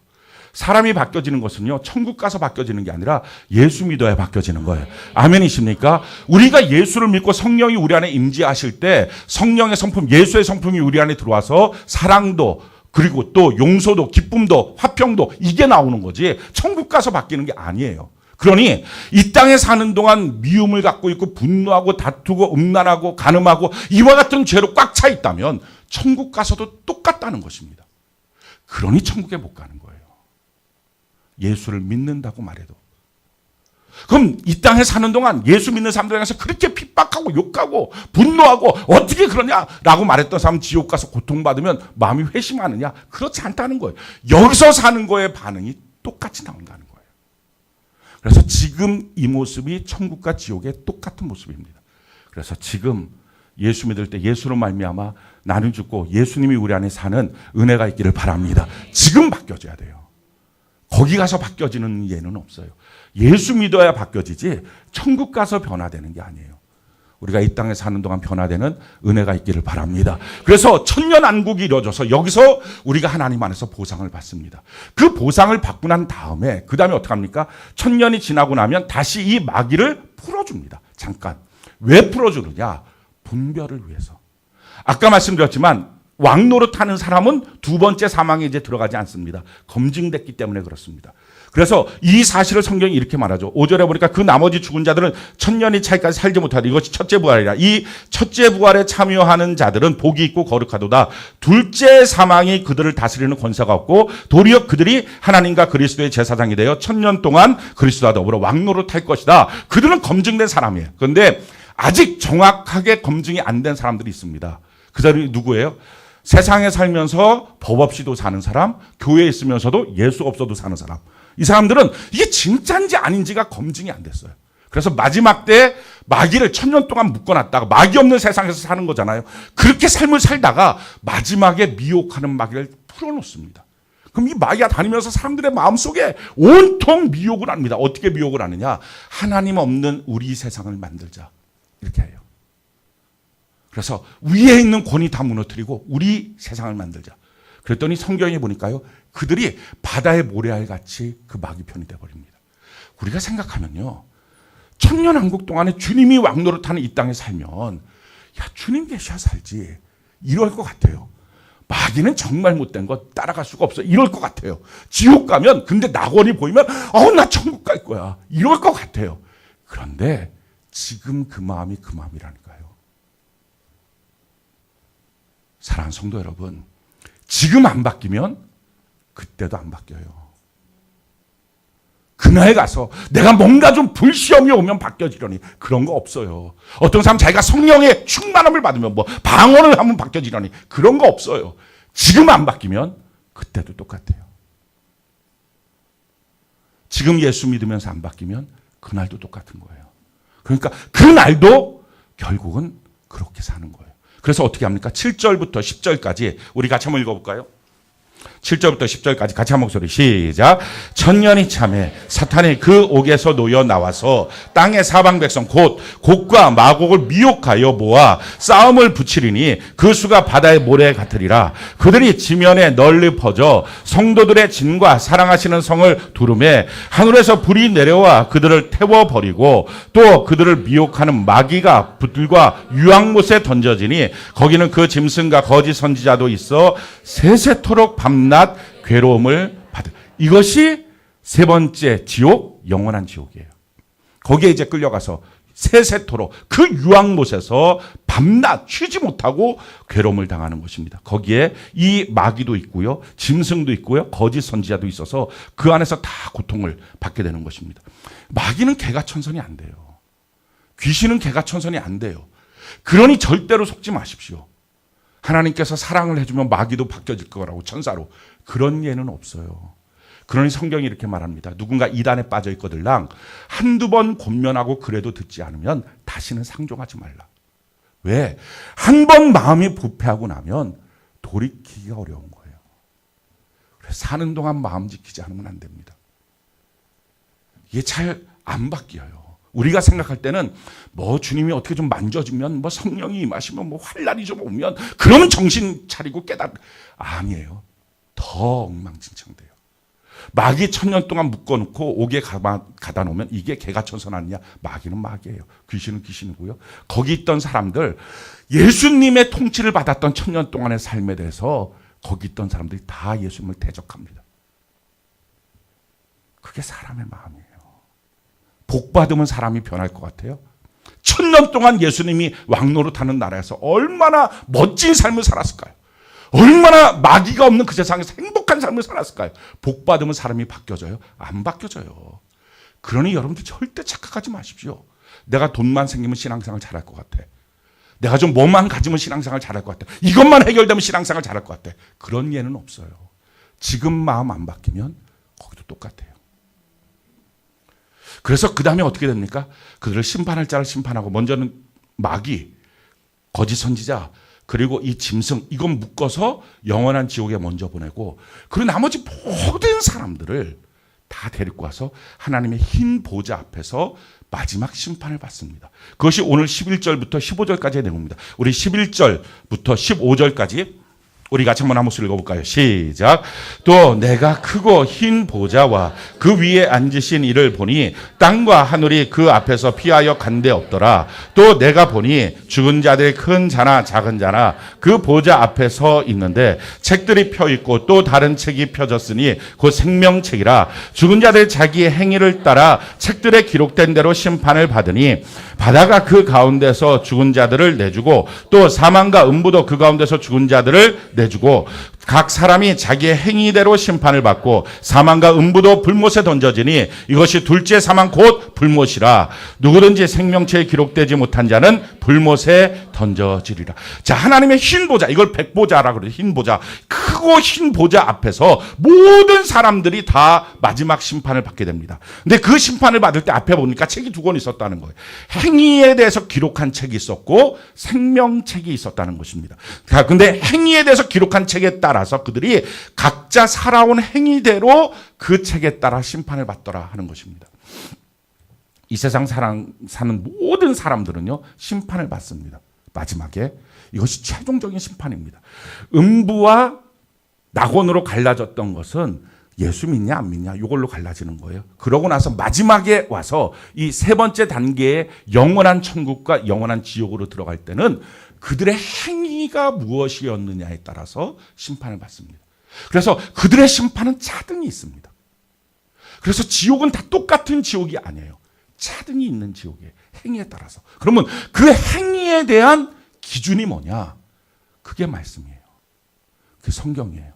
사람이 바뀌어지는 것은요, 천국 가서 바뀌어지는 게 아니라 예수 믿어야 바뀌어지는 거예요. 아멘이십니까? 우리가 예수를 믿고 성령이 우리 안에 임재하실 때 성령의 성품, 예수의 성품이 우리 안에 들어와서 사랑도 그리고 또 용서도 기쁨도 화평도 이게 나오는 거지 천국 가서 바뀌는 게 아니에요. 그러니 이 땅에 사는 동안 미움을 갖고 있고 분노하고 다투고 음란하고 간음하고 이와 같은 죄로 꽉 차 있다면 천국 가서도 똑같다는 것입니다. 그러니 천국에 못 가는 거예요. 예수를 믿는다고 말해도. 그럼 이 땅에 사는 동안 예수 믿는 사람들에게서 그렇게 핍박하고 욕하고 분노하고 어떻게 그러냐라고 말했던 사람은 지옥 가서 고통받으면 마음이 회심하느냐? 그렇지 않다는 거예요. 여기서 사는 거에 반응이 똑같이 나온다는 거예요. 그래서 지금 이 모습이 천국과 지옥의 똑같은 모습입니다. 그래서 지금 예수 믿을 때 예수로 말미암아 나는 죽고 예수님이 우리 안에 사는 은혜가 있기를 바랍니다. 지금 바뀌어져야 돼요. 거기 가서 바뀌어지는 예는 없어요. 예수 믿어야 바뀌어지지 천국 가서 변화되는 게 아니에요. 우리가 이 땅에 사는 동안 변화되는 은혜가 있기를 바랍니다. 그래서 천년왕국이 이루어져서 여기서 우리가 하나님 안에서 보상을 받습니다. 그 보상을 받고 난 다음에 그 다음에 어떻게 합니까? 천년이 지나고 나면 다시 이 마귀를 풀어줍니다. 잠깐. 왜 풀어주느냐? 분별을 위해서. 아까 말씀드렸지만 왕노릇하는 사람은 두 번째 사망에 이제 들어가지 않습니다. 검증됐기 때문에 그렇습니다. 그래서 이 사실을 성경이 이렇게 말하죠. 5절에 보니까 그 나머지 죽은 자들은 천년이 차이까지 살지 못하다. 이것이 첫째 부활이라. 이 첫째 부활에 참여하는 자들은 복이 있고 거룩하도다. 둘째 사망이 그들을 다스리는 권세가 없고 도리어 그들이 하나님과 그리스도의 제사장이 되어 천년 동안 그리스도와 더불어 왕노릇할 것이다. 그들은 검증된 사람이에요. 그런데 아직 정확하게 검증이 안 된 사람들이 있습니다. 그 사람이 누구예요? 세상에 살면서 법 없이도 사는 사람, 교회에 있으면서도 예수 없어도 사는 사람. 이 사람들은 이게 진짜인지 아닌지가 검증이 안 됐어요. 그래서 마지막 때 마귀를 천년 동안 묶어놨다가 마귀 없는 세상에서 사는 거잖아요. 그렇게 삶을 살다가 마지막에 미혹하는 마귀를 풀어놓습니다. 그럼 이 마귀가 다니면서 사람들의 마음속에 온통 미혹을 합니다. 어떻게 미혹을 하느냐? 하나님 없는 우리 세상을 만들자. 이렇게 해요. 그래서 위에 있는 권위 다 무너뜨리고 우리 세상을 만들자. 그랬더니 성경에 보니까요. 그들이 바다의 모래알 같이 그 마귀 편이 되어버립니다. 우리가 생각하면요. 천년왕국 동안에 주님이 왕노릇하는 이 땅에 살면 야 주님 계셔야 살지. 이럴 것 같아요. 마귀는 정말 못된 거 따라갈 수가 없어. 이럴 것 같아요. 지옥 가면 근데 낙원이 보이면 나 천국 갈 거야. 이럴 것 같아요. 그런데 지금 그 마음이 그 마음이라니까요. 사랑하는 성도 여러분, 지금 안 바뀌면 그때도 안 바뀌어요. 그날 가서 내가 뭔가 좀 불시험이 오면 바뀌어지려니 그런 거 없어요. 어떤 사람 자기가 성령의 충만함을 받으면 방언을 하면 바뀌어지려니 그런 거 없어요. 지금 안 바뀌면 그때도 똑같아요. 지금 예수 믿으면서 안 바뀌면 그날도 똑같은 거예요. 그러니까 그날도 결국은 그렇게 사는 거예요. 그래서 어떻게 합니까? 7절부터 10절까지 우리 같이 한번 읽어볼까요? 7절부터 10절까지 같이 한 목소리 시작. 천년이 참에 사탄이 그 옥에서 놓여 나와서 땅의 사방 백성 곧 곡과 마곡을 미혹하여 모아 싸움을 붙이리니 그 수가 바다의 모래 같으리라. 그들이 지면에 널리 퍼져 성도들의 진과 사랑하시는 성을 두름에 하늘에서 불이 내려와 그들을 태워버리고 또 그들을 미혹하는 마귀가 불과 유황못에 던져지니 거기는 그 짐승과 거짓 선지자도 있어 세세토록 밤낮 괴로움을 받을. 이것이 세 번째 지옥, 영원한 지옥이에요. 거기에 이제 끌려가서 세세토록 그 유황못에서 밤낮 쉬지 못하고 괴로움을 당하는 것입니다. 거기에 이 마귀도 있고요. 짐승도 있고요. 거짓 선지자도 있어서 그 안에서 다 고통을 받게 되는 것입니다. 마귀는 개가천선이 안 돼요. 귀신은 개가천선이 안 돼요. 그러니 절대로 속지 마십시오. 하나님께서 사랑을 해주면 마귀도 바뀌어질 거라고 천사로. 그런 예는 없어요. 그러니 성경이 이렇게 말합니다. 누군가 이단에 빠져 있거들랑 한두 번 권면하고 그래도 듣지 않으면 다시는 상종하지 말라. 왜? 한 번 마음이 부패하고 나면 돌이키기가 어려운 거예요. 그래서 사는 동안 마음 지키지 않으면 안 됩니다. 이게 잘 안 바뀌어요. 우리가 생각할 때는 주님이 어떻게 좀 만져주면 성령이 임하시면 환란이 좀 오면 그러면 정신 차리고 아니에요. 더 엉망진창돼요. 마귀 천년 동안 묶어놓고 옥에 가다 놓으면 이게 개가천선 아니냐? 마귀는 마귀예요. 귀신은 귀신이고요. 거기 있던 사람들 예수님의 통치를 받았던 천년 동안의 삶에 대해서 거기 있던 사람들이 다 예수님을 대적합니다. 그게 사람의 마음이에요. 복 받으면 사람이 변할 것 같아요? 천년 동안 예수님이 왕노릇하는 나라에서 얼마나 멋진 삶을 살았을까요? 얼마나 마귀가 없는 그 세상에서 행복한 삶을 살았을까요? 복 받으면 사람이 바뀌어져요? 안 바뀌어져요. 그러니 여러분들 절대 착각하지 마십시오. 내가 돈만 생기면 신앙생활 잘할 것 같아. 내가 좀 뭐만 가지면 신앙생활 잘할 것 같아. 이것만 해결되면 신앙생활 잘할 것 같아. 그런 예는 없어요. 지금 마음 안 바뀌면 거기도 똑같아요. 그래서 그 다음에 어떻게 됩니까? 그들을 심판할 자를 심판하고 먼저는 마귀, 거짓 선지자, 그리고 이 짐승, 이건 묶어서 영원한 지옥에 먼저 보내고, 그리고 나머지 모든 사람들을 다 데리고 와서 하나님의 흰 보좌 앞에서 마지막 심판을 받습니다. 그것이 오늘 11절부터 15절까지의 내용입니다. 우리 11절부터 15절까지 우리 같이 한번 한 목소리 읽어볼까요? 시작. 또 내가 크고 흰 보좌와 그 위에 앉으신 이를 보니 땅과 하늘이 그 앞에서 피하여 간데 없더라. 또 내가 보니 죽은 자들의 큰 자나 작은 자나 그 보좌 앞에 서 있는데 책들이 펴 있고 또 다른 책이 펴졌으니 곧 생명책이라. 죽은 자들 자기의 행위를 따라 책들에 기록된 대로 심판을 받으니 바다가 그 가운데서 죽은 자들을 내주고 또 사망과 음부도 그 가운데서 죽은 자들을 내주고 각 사람이 자기의 행위대로 심판을 받고 사망과 음부도 불못에 던져지니 이것이 둘째 사망 곧 불못이라. 누구든지 생명체에 기록되지 못한 자는 불못에 던져지리라. 자, 하나님의 흰 보좌, 이걸 백보좌라 그러죠. 흰 보좌, 크고 흰 보좌 앞에서 모든 사람들이 다 마지막 심판을 받게 됩니다. 근데 그 심판을 받을 때 앞에 보니까 책이 두 권 있었다는 거예요. 행위에 대해서 기록한 책이 있었고 생명책이 있었다는 것입니다. 근데 행위에 대해서 기록한 책에 따라서 그들이 각자 살아온 행위대로 그 책에 따라 심판을 받더라 하는 것입니다. 이 세상 사는 모든 사람들은요, 심판을 받습니다. 마지막에 이것이 최종적인 심판입니다. 음부와 낙원으로 갈라졌던 것은 예수 믿냐 안 믿냐 이걸로 갈라지는 거예요. 그러고 나서 마지막에 와서 이 세 번째 단계의 영원한 천국과 영원한 지옥으로 들어갈 때는 그들의 행위가 무엇이었느냐에 따라서 심판을 받습니다. 그래서 그들의 심판은 차등이 있습니다. 그래서 지옥은 다 똑같은 지옥이 아니에요. 차등이 있는 지옥이에요. 행위에 따라서. 그러면 그 행위에 대한 기준이 뭐냐? 그게 말씀이에요. 그게 성경이에요.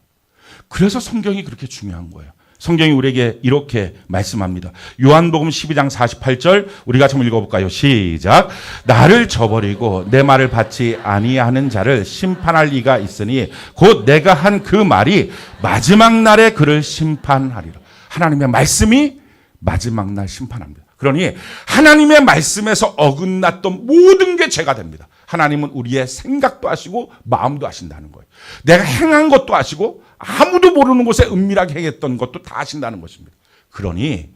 그래서 성경이 그렇게 중요한 거예요. 성경이 우리에게 이렇게 말씀합니다. 요한복음 12장 48절 우리 같이 한번 읽어볼까요? 시작. 나를 저버리고 내 말을 받지 아니하는 자를 심판할 리가 있으니 곧 내가 한 그 말이 마지막 날에 그를 심판하리라. 하나님의 말씀이 마지막 날 심판합니다. 그러니 하나님의 말씀에서 어긋났던 모든 게 죄가 됩니다. 하나님은 우리의 생각도 아시고 마음도 아신다는 거예요. 내가 행한 것도 아시고 아무도 모르는 곳에 은밀하게 행했던 것도 다 아신다는 것입니다. 그러니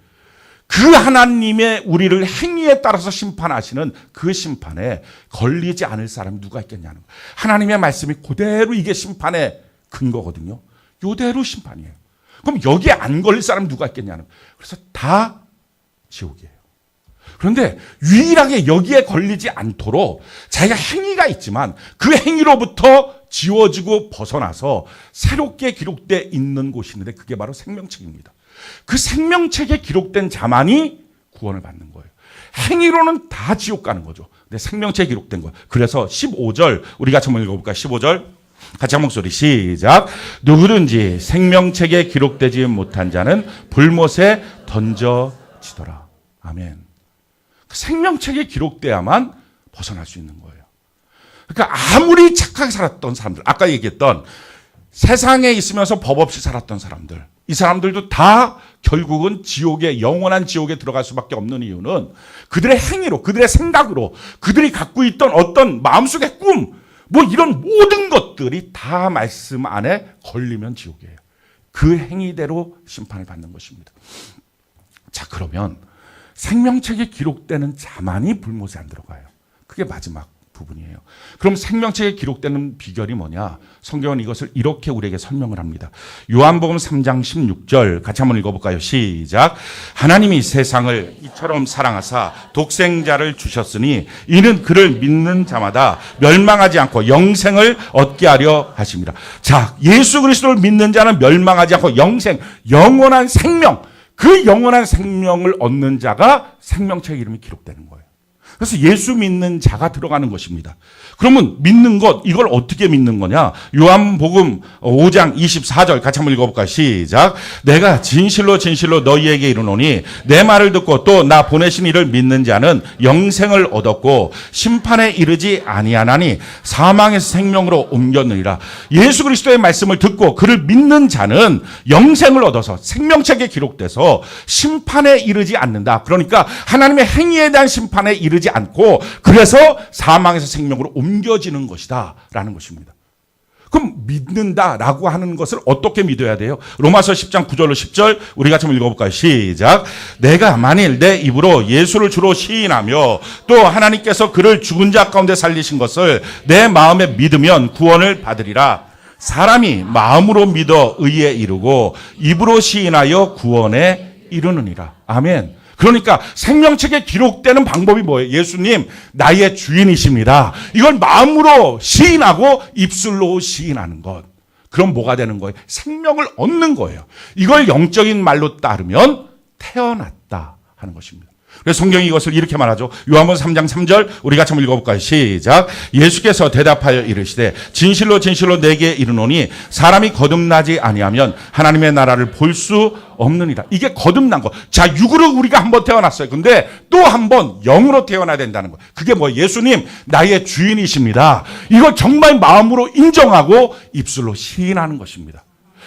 그 하나님의 우리를 행위에 따라서 심판하시는 그 심판에 걸리지 않을 사람이 누가 있겠냐는 거예요. 하나님의 말씀이 그대로 이게 심판의 근거거든요. 이대로 심판이에요. 그럼 여기에 안 걸릴 사람이 누가 있겠냐는 거예요. 그래서 다 지옥이에요. 그런데 유일하게 여기에 걸리지 않도록 자기가 행위가 있지만 그 행위로부터 지워지고 벗어나서 새롭게 기록되어 있는 곳이 있는데 그게 바로 생명책입니다. 그 생명책에 기록된 자만이 구원을 받는 거예요. 행위로는 다 지옥 가는 거죠. 근데 생명책에 기록된 거예요. 그래서 15절 우리 같이 한번 읽어볼까요? 15절 같이 한 목소리 시작. 누구든지 생명책에 기록되지 못한 자는 불못에 던져지더라. 아멘. 생명책에 기록돼야만 벗어날 수 있는 거예요. 그러니까 아무리 착하게 살았던 사람들, 아까 얘기했던 세상에 있으면서 법 없이 살았던 사람들, 이 사람들도 다 결국은 지옥에, 영원한 지옥에 들어갈 수밖에 없는 이유는 그들의 행위로, 그들의 생각으로, 그들이 갖고 있던 어떤 마음속의 꿈, 뭐 이런 모든 것들이 다 말씀 안에 걸리면 지옥이에요. 그 행위대로 심판을 받는 것입니다. 자, 그러면 생명책에 기록되는 자만이 불못에 안 들어가요. 그게 마지막 부분이에요. 그럼 생명책에 기록되는 비결이 뭐냐? 성경은 이것을 이렇게 우리에게 설명을 합니다. 요한복음 3장 16절 같이 한번 읽어볼까요? 시작. 하나님이 세상을 이처럼 사랑하사 독생자를 주셨으니 이는 그를 믿는 자마다 멸망하지 않고 영생을 얻게 하려 하십니다. 자, 예수 그리스도를 믿는 자는 멸망하지 않고 영생, 영원한 생명, 그 영원한 생명을 얻는 자가 생명책 이름이 기록되는 거예요. 그래서 예수 믿는 자가 들어가는 것입니다. 그러면 믿는 것, 이걸 어떻게 믿는 거냐? 요한복음 5장 24절 같이 한번 읽어볼까요? 시작. 내가 진실로 진실로 너희에게 이르노니 내 말을 듣고 또 나 보내신 이를 믿는 자는 영생을 얻었고 심판에 이르지 아니하나니 사망에서 생명으로 옮겼느니라. 예수 그리스도의 말씀을 듣고 그를 믿는 자는 영생을 얻어서 생명책에 기록돼서 심판에 이르지 않는다. 그러니까 하나님의 행위에 대한 심판에 이르지 않고 그래서 사망에서 생명으로 옮겨지는 것이다 라는 것입니다. 그럼 믿는다라고 하는 것을 어떻게 믿어야 돼요? 로마서 10장 9절로 10절 우리 같이 한번 읽어볼까요? 시작. 내가 만일 내 입으로 예수를 주로 시인하며 또 하나님께서 그를 죽은 자 가운데 살리신 것을 내 마음에 믿으면 구원을 받으리라. 사람이 마음으로 믿어 의에 이르고 입으로 시인하여 구원에 이르느니라. 아멘. 그러니까 생명책에 기록되는 방법이 뭐예요? 예수님 나의 주인이십니다. 이걸 마음으로 시인하고 입술로 시인하는 것. 그럼 뭐가 되는 거예요? 생명을 얻는 거예요. 이걸 영적인 말로 따르면 태어났다 하는 것입니다. 그래서 성경이 이것을 이렇게 말하죠. 요한복음 3장 3절 우리 같이 한번 읽어볼까요? 시작. 예수께서 대답하여 이르시되 진실로 진실로 내게 이르노니 사람이 거듭나지 아니하면 하나님의 나라를 볼 수 없느니라. 이게 거듭난 거. 자, 육으로 우리가 한번 태어났어요. 근데 또 한번 영으로 태어나야 된다는 거예요. 그게 뭐예요? 예수님 나의 주인이십니다. 이걸 정말 마음으로 인정하고 입술로 시인하는 것입니다.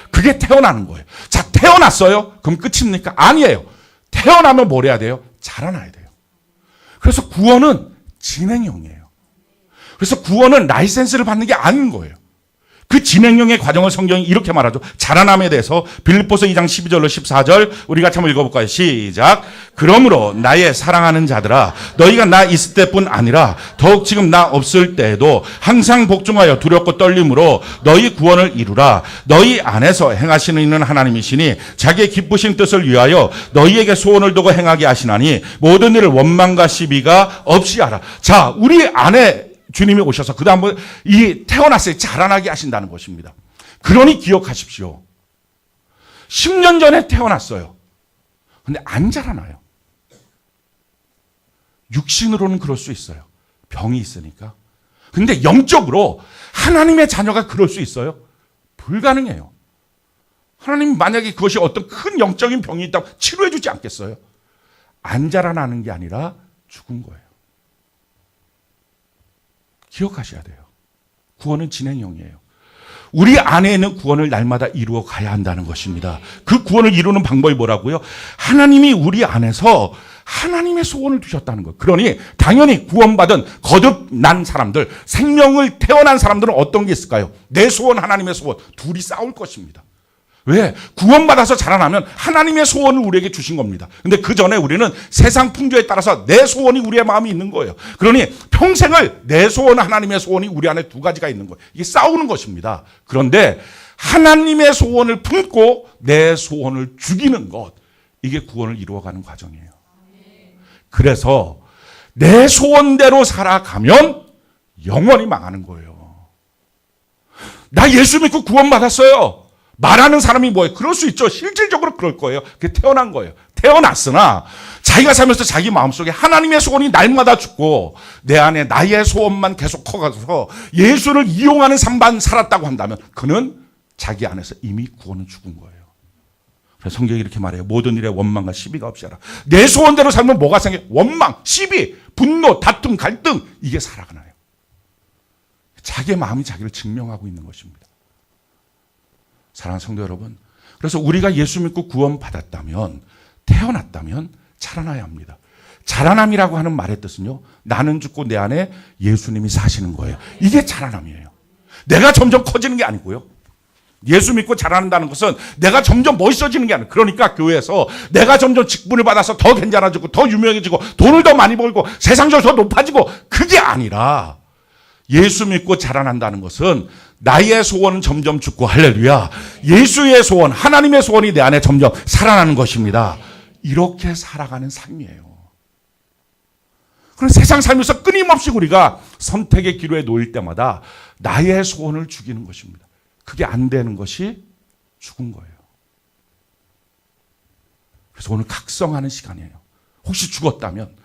그게 태어나는 거예요. 자, 태어났어요? 그럼 끝입니까? 아니에요. 태어나면 뭘 해야 돼요? 자라나야 돼요. 그래서 구원은 진행형이에요. 그래서 구원은 라이센스를 받는 게 아닌 거예요. 그 진행형의 과정을 성경이 이렇게 말하죠. 자라남에 대해서 빌립보서 2장 12절로 14절 우리 같이 한번 읽어볼까요? 시작. 그러므로 나의 사랑하는 자들아 너희가 나 있을 때뿐 아니라 더욱 지금 나 없을 때에도 항상 복종하여 두렵고 떨림으로 너희 구원을 이루라. 너희 안에서 행하시는 이는 하나님이시니 자기의 기쁘신 뜻을 위하여 너희에게 소원을 두고 행하게 하시나니 모든 일을 원망과 시비가 없이 하라. 자, 우리 안에 주님이 오셔서 그 다음에 이 태어났을 때 자라나게 하신다는 것입니다. 그러니 기억하십시오. 10년 전에 태어났어요. 근데 안 자라나요. 육신으로는 그럴 수 있어요. 병이 있으니까. 근데 영적으로 하나님의 자녀가 그럴 수 있어요? 불가능해요. 하나님 만약에 그것이 어떤 큰 영적인 병이 있다면 치료해 주지 않겠어요? 안 자라나는 게 아니라 죽은 거예요. 기억하셔야 돼요. 구원은 진행형이에요. 우리 안에 있는 구원을 날마다 이루어 가야 한다는 것입니다. 그 구원을 이루는 방법이 뭐라고요? 하나님이 우리 안에서 하나님의 소원을 두셨다는 것. 그러니 당연히 구원받은 거듭난 사람들, 생명을 태어난 사람들은 어떤 게 있을까요? 내 소원, 하나님의 소원. 둘이 싸울 것입니다. 왜? 구원받아서 자라나면 하나님의 소원을 우리에게 주신 겁니다. 근데 그 전에 우리는 세상 풍조에 따라서 내 소원이 우리의 마음에 있는 거예요. 그러니 평생을 내 소원, 하나님의 소원이 우리 안에 두 가지가 있는 거예요. 이게 싸우는 것입니다. 그런데 하나님의 소원을 품고 내 소원을 죽이는 것, 이게 구원을 이루어가는 과정이에요. 그래서 내 소원대로 살아가면 영원히 망하는 거예요. 나 예수 믿고 구원받았어요. 말하는 사람이 뭐예요? 그럴 수 있죠. 실질적으로 그럴 거예요. 그게 태어난 거예요. 태어났으나 자기가 살면서 자기 마음속에 하나님의 소원이 날마다 죽고 내 안에 나의 소원만 계속 커가서 예수를 이용하는 삶만 살았다고 한다면 그는 자기 안에서 이미 구원은 죽은 거예요. 그래서 성경이 이렇게 말해요. 모든 일에 원망과 시비가 없이 하라. 내 소원대로 살면 뭐가 생겨요? 원망, 시비, 분노, 다툼, 갈등, 이게 살아가나요. 자기의 마음이 자기를 증명하고 있는 것입니다. 사랑하는 성도 여러분, 그래서 우리가 예수 믿고 구원받았다면, 태어났다면 자라나야 합니다. 자라남이라고 하는 말의 뜻은요, 나는 죽고 내 안에 예수님이 사시는 거예요. 이게 자라남이에요. 내가 점점 커지는 게 아니고요. 예수 믿고 자라난다는 것은 내가 점점 멋있어지는 게 아니에요. 그러니까 교회에서 내가 점점 직분을 받아서 더 괜찮아지고 더 유명해지고 돈을 더 많이 벌고 세상적으로 더 높아지고, 그게 아니라 예수 믿고 자라난다는 것은 나의 소원은 점점 죽고, 할렐루야, 예수의 소원, 하나님의 소원이 내 안에 점점 살아나는 것입니다. 이렇게 살아가는 삶이에요. 그럼 세상 살면서 끊임없이 우리가 선택의 기로에 놓일 때마다 나의 소원을 죽이는 것입니다. 그게 안 되는 것이 죽은 거예요. 그래서 오늘 각성하는 시간이에요. 혹시 죽었다면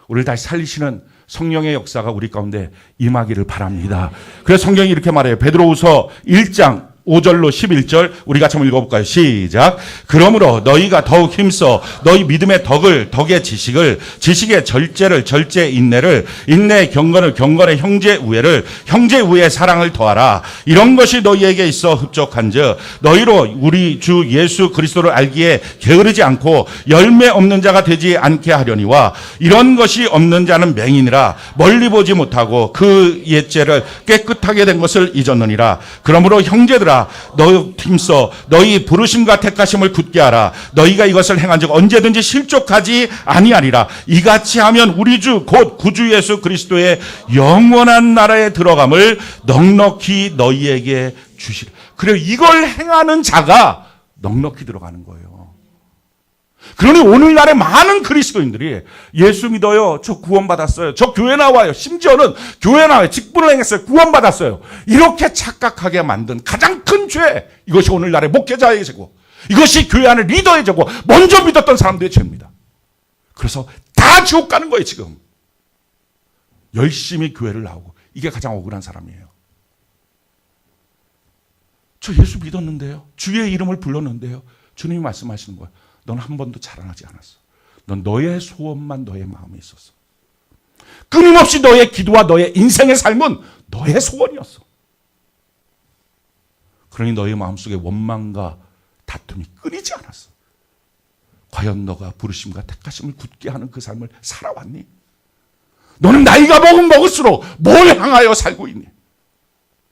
우리를 다시 살리시는 성령의 역사가 우리 가운데 임하기를 바랍니다. 그래서 성경이 이렇게 말해요. 베드로후서 1장 5절로 11절 우리 같이 한번 읽어볼까요? 시작. 그러므로 너희가 더욱 힘써 너희 믿음의 덕의 지식을, 지식의 절제를, 절제의 인내를, 인내의 경건을, 경건의 형제 우애를, 형제 우애의 사랑을 더하라. 이런 것이 너희에게 있어 흡족한즉 너희로 우리 주 예수 그리스도를 알기에 게으르지 않고 열매 없는 자가 되지 않게 하려니와 이런 것이 없는 자는 맹인이라 멀리 보지 못하고 그 옛죄를 깨끗하게 된 것을 잊었느니라. 그러므로 형제들아 너희 힘써 너희 부르심과 택하심을 굳게 하라. 너희가 이것을 행한즉 언제든지 실족하지 아니하리라. 이같이 하면 우리 주 곧 구주 예수 그리스도의 영원한 나라에 들어감을 넉넉히 너희에게 주시라. 그래요. 이걸 행하는 자가 넉넉히 들어가는 거예요. 그러니 오늘날에 많은 그리스도인들이 예수 믿어요. 저 구원받았어요. 저 교회 나와요. 심지어는 교회 나와요. 직분을 행했어요. 구원받았어요. 이렇게 착각하게 만든 가장 큰 죄, 이것이 오늘날의 목회자의 죄고, 이것이 교회 안의 리더의 죄고, 먼저 믿었던 사람들의 죄입니다. 그래서 다 지옥 가는 거예요. 지금 열심히 교회를 나오고, 이게 가장 억울한 사람이에요. 저 예수 믿었는데요. 주의 이름을 불렀는데요. 주님이 말씀하시는 거예요. 넌 한 번도 자라나지 않았어. 넌 너의 소원만 너의 마음에 있었어. 끊임없이 너의 기도와 너의 인생의 삶은 너의 소원이었어. 그러니 너의 마음속에 원망과 다툼이 끊이지 않았어. 과연 너가 부르심과 택하심을 굳게 하는 그 삶을 살아왔니? 너는 나이가 먹을수록 뭘 향하여 살고 있니?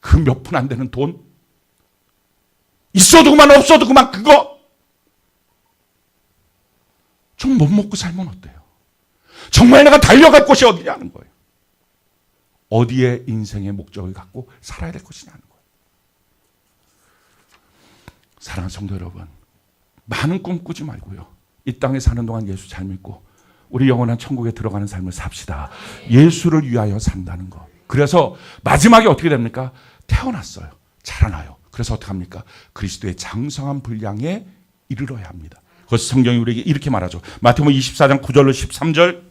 그 몇 푼 안 되는 돈? 있어도 그만 없어도 그만 그거? 좀 못 먹고 살면 어때요? 정말 내가 달려갈 곳이 어디냐는 거예요. 어디에 인생의 목적을 갖고 살아야 될 것이냐는 거예요. 사랑하는 성도 여러분, 많은 꿈 꾸지 말고요. 이 땅에 사는 동안 예수 잘 믿고 우리 영원한 천국에 들어가는 삶을 삽시다. 예수를 위하여 산다는 거. 그래서 마지막에 어떻게 됩니까? 태어났어요. 자라나요. 그래서 어떻게 합니까? 그리스도의 장성한 분량에 이르러야 합니다. 그래서 성경이 우리에게 이렇게 말하죠. 마태복음 24장 9절로 13절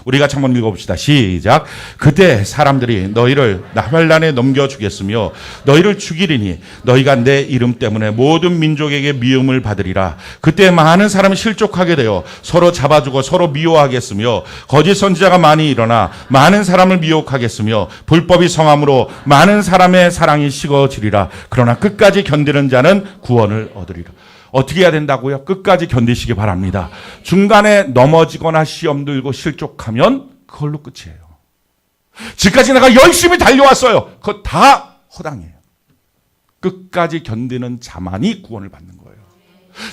우리가 한번 읽어봅시다. 시작. 그때 사람들이 너희를 나활란에 넘겨주겠으며 너희를 죽이리니 너희가 내 이름 때문에 모든 민족에게 미움을 받으리라. 그때 많은 사람이 실족하게 되어 서로 잡아주고 서로 미워하겠으며 거짓 선지자가 많이 일어나 많은 사람을 미혹하겠으며 불법이 성함으로 많은 사람의 사랑이 식어지리라. 그러나 끝까지 견디는 자는 구원을 얻으리라. 어떻게 해야 된다고요? 끝까지 견디시기 바랍니다. 중간에 넘어지거나 시험 들고 실족하면 그걸로 끝이에요. 지금까지 내가 열심히 달려왔어요. 그거 다 허당이에요. 끝까지 견디는 자만이 구원을 받는 거예요.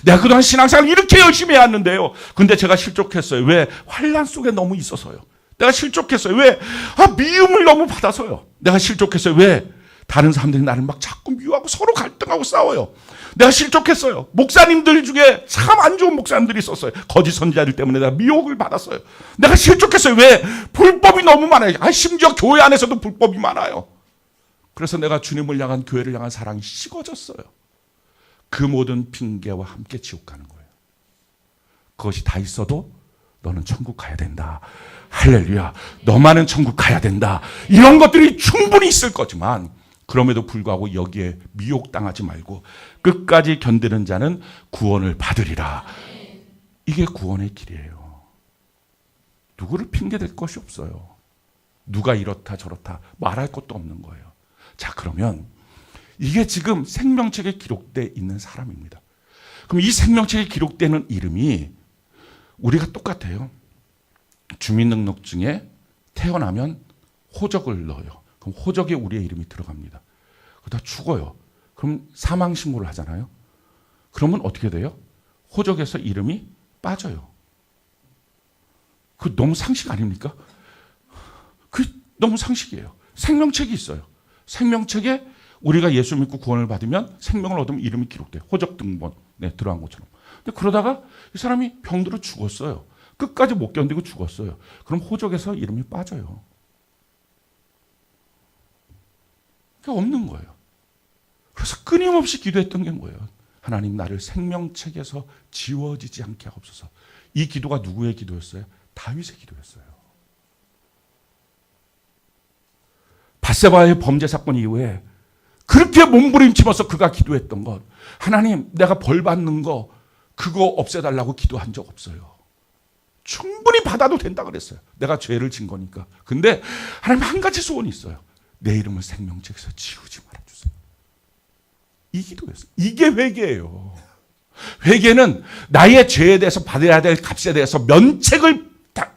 내가 그동안 신앙생활을 이렇게 열심히 해왔는데요. 근데 제가 실족했어요. 왜? 환난 속에 너무 있어서요. 내가 실족했어요. 왜? 미움을 너무 받아서요. 내가 실족했어요. 왜? 다른 사람들이 나를 막 자꾸 미워하고 서로 갈등하고 싸워요. 내가 실족했어요. 목사님들 중에 참 안 좋은 목사님들이 있었어요. 거짓 선지자들 때문에 내가 미혹을 받았어요. 내가 실족했어요. 왜? 불법이 너무 많아요. 심지어 교회 안에서도 불법이 많아요. 그래서 내가 주님을 향한, 교회를 향한 사랑이 식어졌어요. 그 모든 핑계와 함께 지옥 가는 거예요. 그것이 다 있어도 너는 천국 가야 된다. 할렐루야. 너만은 천국 가야 된다. 이런 것들이 충분히 있을 거지만 그럼에도 불구하고 여기에 미혹당하지 말고 끝까지 견디는 자는 구원을 받으리라. 이게 구원의 길이에요. 누구를 핑계댈 것이 없어요. 누가 이렇다 저렇다 말할 것도 없는 거예요. 자, 그러면 이게 지금 생명책에 기록되어 있는 사람입니다. 그럼 이 생명책에 기록되는 이름이 우리가 똑같아요. 주민등록증에 태어나면 호적을 넣어요. 그럼 호적에 우리의 이름이 들어갑니다. 그러다 죽어요. 그럼 사망신고를 하잖아요. 그러면 어떻게 돼요? 호적에서 이름이 빠져요. 그 너무 상식 아닙니까? 그 너무 상식이에요. 생명책이 있어요. 생명책에 우리가 예수 믿고 구원을 받으면 생명을 얻으면 이름이 기록돼요. 호적 등본에 들어간 것처럼. 근데 그러다가 이 사람이 병들어 죽었어요. 끝까지 못 견디고 죽었어요. 그럼 호적에서 이름이 빠져요. 그게 없는 거예요. 그래서 끊임없이 기도했던 게 뭐예요? 하나님, 나를 생명책에서 지워지지 않게 하옵소서. 이 기도가 누구의 기도였어요? 다윗의 기도였어요. 밧세바의 범죄 사건 이후에 그렇게 몸부림치면서 그가 기도했던 것, 하나님 내가 벌 받는 거 그거 없애달라고 기도한 적 없어요. 충분히 받아도 된다 그랬어요. 내가 죄를 진 거니까. 근데 하나님 한 가지 소원이 있어요. 내 이름을 생명책에서 지우지 말아주세요. 이 기도였어요. 이게 회개예요. 회개는 나의 죄에 대해서 받아야 될 값에 대해서 면책을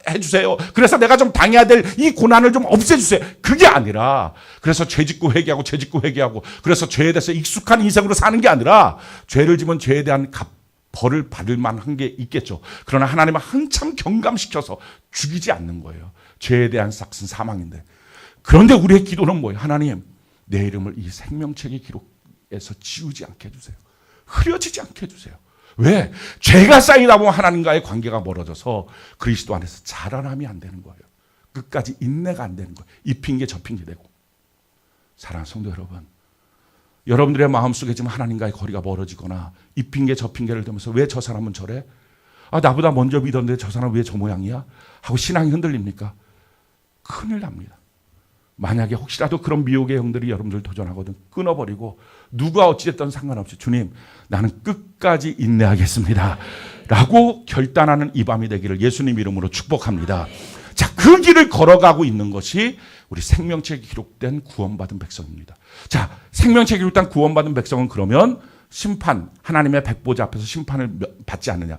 해주세요. 그래서 내가 좀 당해야 될 이 고난을 좀 없애주세요. 그게 아니라, 그래서 죄 짓고 회개하고 죄 짓고 회개하고, 그래서 죄에 대해서 익숙한 인생으로 사는 게 아니라, 죄를 지면 죄에 대한 벌을 받을 만한 게 있겠죠. 그러나 하나님은 한참 경감시켜서 죽이지 않는 거예요. 죄에 대한 삭은 사망인데. 그런데 우리의 기도는 뭐예요? 하나님, 내 이름을 이 생명책의 기록에서 지우지 않게 해주세요. 흐려지지 않게 해주세요. 왜? 죄가 쌓이다 보면 하나님과의 관계가 멀어져서 그리스도 안에서 자라남이 안 되는 거예요. 끝까지 인내가 안 되는 거예요. 이 핑계 저 핑계 되고. 사랑하는 성도 여러분, 여러분들의 마음속에 지금 하나님과의 거리가 멀어지거나 이 핑계 저 핑계를 대면서 왜 저 사람은 저래? 아, 나보다 먼저 믿었는데 저 사람은 왜 저 모양이야? 하고 신앙이 흔들립니까? 큰일 납니다. 만약에 혹시라도 그런 미혹의 형들이 여러분들 도전하거든 끊어버리고 누가 어찌됐든 상관없이 주님 나는 끝까지 인내하겠습니다 라고 결단하는 이 밤이 되기를 예수님 이름으로 축복합니다. 자, 그 길을 걸어가고 있는 것이 우리 생명책에 기록된 구원받은 백성입니다. 자, 생명책에 기록된 구원받은 백성은 그러면 심판, 하나님의 백보자 앞에서 심판을 받지 않느냐?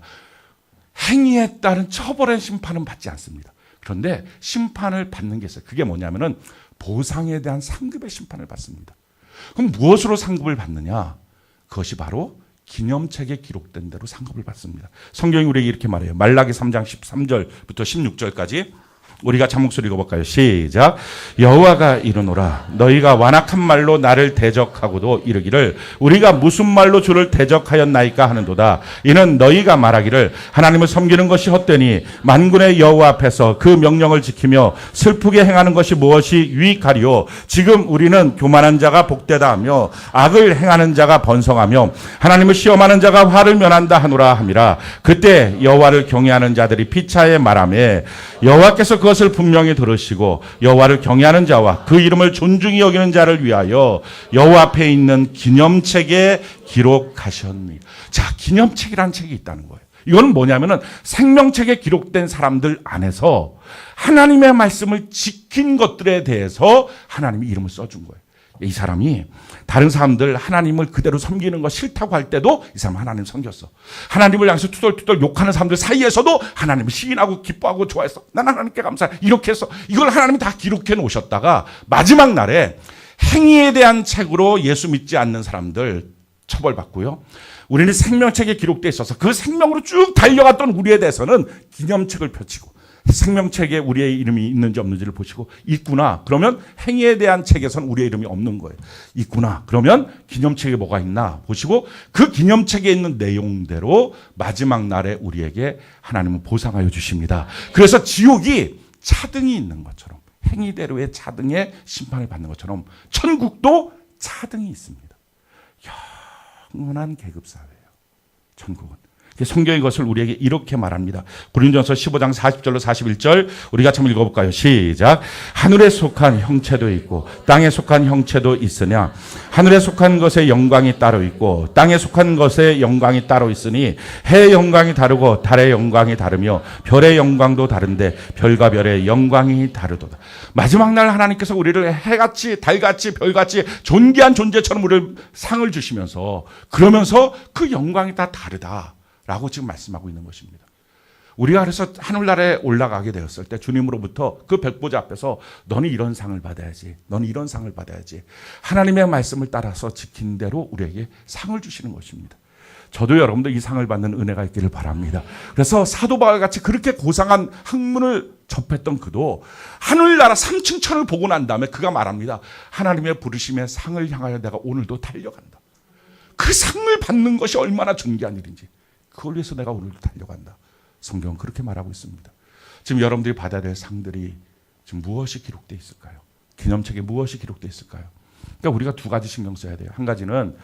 행위에 따른 처벌의 심판은 받지 않습니다. 그런데 심판을 받는 게 있어요. 그게 뭐냐면은 보상에 대한 상급의 심판을 받습니다. 그럼 무엇으로 상급을 받느냐? 그것이 바로 기념책에 기록된 대로 상급을 받습니다. 성경이 우리에게 이렇게 말해요. 말라기 3장 13절부터 16절까지 우리가 잠목소리 읽어볼까요? 시작. 여호와가 이르노라 너희가 완악한 말로 나를 대적하고도 이르기를 우리가 무슨 말로 주를 대적하였나이까 하는도다. 이는 너희가 말하기를 하나님을 섬기는 것이 헛되니 만군의 여호와 앞에서 그 명령을 지키며 슬프게 행하는 것이 무엇이 유익하리요. 지금 우리는 교만한 자가 복되다 하며 악을 행하는 자가 번성하며 하나님을 시험하는 자가 화를 면한다 하노라 함이라. 그때 여호와를 경외하는 자들이 피차에 말하며 여호와께서 그것을 분명히 들으시고 여호와를 경외하는 자와 그 이름을 존중히 여기는 자를 위하여 여호와 앞에 있는 기념책에 기록하셨니. 자, 기념책이라는 책이 있다는 거예요. 이거는 뭐냐면은 생명책에 기록된 사람들 안에서 하나님의 말씀을 지킨 것들에 대해서 하나님이 이름을 써준 거예요. 이 사람이 다른 사람들 하나님을 그대로 섬기는 거 싫다고 할 때도 이 사람 하나님 섬겼어. 하나님을 향해서 투덜투덜 욕하는 사람들 사이에서도 하나님을 시인하고 기뻐하고 좋아했어. 난 하나님께 감사해. 이렇게 해서 이걸 하나님이 다 기록해 놓으셨다가 마지막 날에 행위에 대한 책으로 예수 믿지 않는 사람들 처벌받고요. 우리는 생명책에 기록되어 있어서 그 생명으로 쭉 달려갔던 우리에 대해서는 기념책을 펼치고 생명책에 우리의 이름이 있는지 없는지를 보시고 있구나. 그러면 행위에 대한 책에서는 우리의 이름이 없는 거예요. 있구나. 그러면 기념책에 뭐가 있나 보시고 그 기념책에 있는 내용대로 마지막 날에 우리에게 하나님은 보상하여 주십니다. 그래서 지옥이 차등이 있는 것처럼 행위대로의 차등의 심판을 받는 것처럼 천국도 차등이 있습니다. 영원한 계급사회예요. 천국은. 성경의 것을 우리에게 이렇게 말합니다. 고린도전서 15장 40절로 41절 우리 같이 한번 읽어볼까요? 시작. 하늘에 속한 형체도 있고 땅에 속한 형체도 있으냐 하늘에 속한 것의 영광이 따로 있고 땅에 속한 것의 영광이 따로 있으니 해의 영광이 다르고 달의 영광이 다르며 별의 영광도 다른데 별과 별의 영광이 다르도다. 마지막 날 하나님께서 우리를 해같이 달같이 별같이 존귀한 존재처럼 우리를 상을 주시면서 그러면서 그 영광이 다 다르다 라고 지금 말씀하고 있는 것입니다. 우리가 그래서 하늘나라에 올라가게 되었을 때 주님으로부터 그 백보자 앞에서 너는 이런 상을 받아야지. 너는 이런 상을 받아야지. 하나님의 말씀을 따라서 지킨 대로 우리에게 상을 주시는 것입니다. 저도 여러분들 이 상을 받는 은혜가 있기를 바랍니다. 그래서 사도 바울 같이 그렇게 고상한 학문을 접했던 그도 하늘나라 3층 천을 보고 난 다음에 그가 말합니다. 하나님의 부르심의 상을 향하여 내가 오늘도 달려간다. 그 상을 받는 것이 얼마나 존귀한 일인지. 그걸 위해서 내가 오늘도 달려간다. 성경은 그렇게 말하고 있습니다. 지금 여러분들이 받아야 될 상들이 지금 무엇이 기록되어 있을까요? 기념책에 무엇이 기록되어 있을까요? 그러니까 우리가 두 가지 신경 써야 돼요. 한 가지는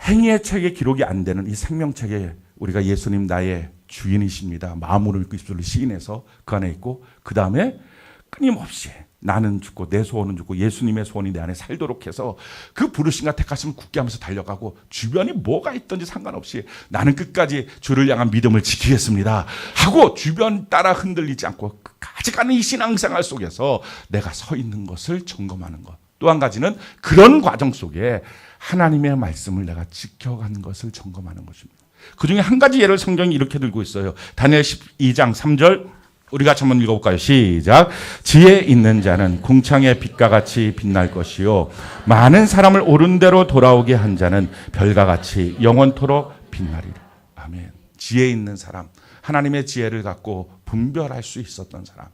행위의 책에 기록이 안 되는 이 생명책에 우리가 예수님 나의 주인이십니다. 마음으로 믿고 입술로 시인해서 그 안에 있고 그 다음에 끊임없이 나는 죽고 내 소원은 죽고 예수님의 소원이 내 안에 살도록 해서 그 부르심과 택하심을 굳게 하면서 달려가고 주변이 뭐가 있든지 상관없이 나는 끝까지 주를 향한 믿음을 지키겠습니다 하고 주변 따라 흔들리지 않고 끝까지 가는 이 신앙생활 속에서 내가 서 있는 것을 점검하는 것. 또 한 가지는 그런 과정 속에 하나님의 말씀을 내가 지켜가는 것을 점검하는 것입니다. 그중에 한 가지 예를 성경이 이렇게 들고 있어요. 다니엘 12장 3절 우리 같이 한번 읽어볼까요? 시작. 지혜 있는 자는 궁창의 빛과 같이 빛날 것이요 많은 사람을 옳은 대로 돌아오게 한 자는 별과 같이 영원토록 빛나리라. 아멘. 지혜 있는 사람, 하나님의 지혜를 갖고 분별할 수 있었던 사람.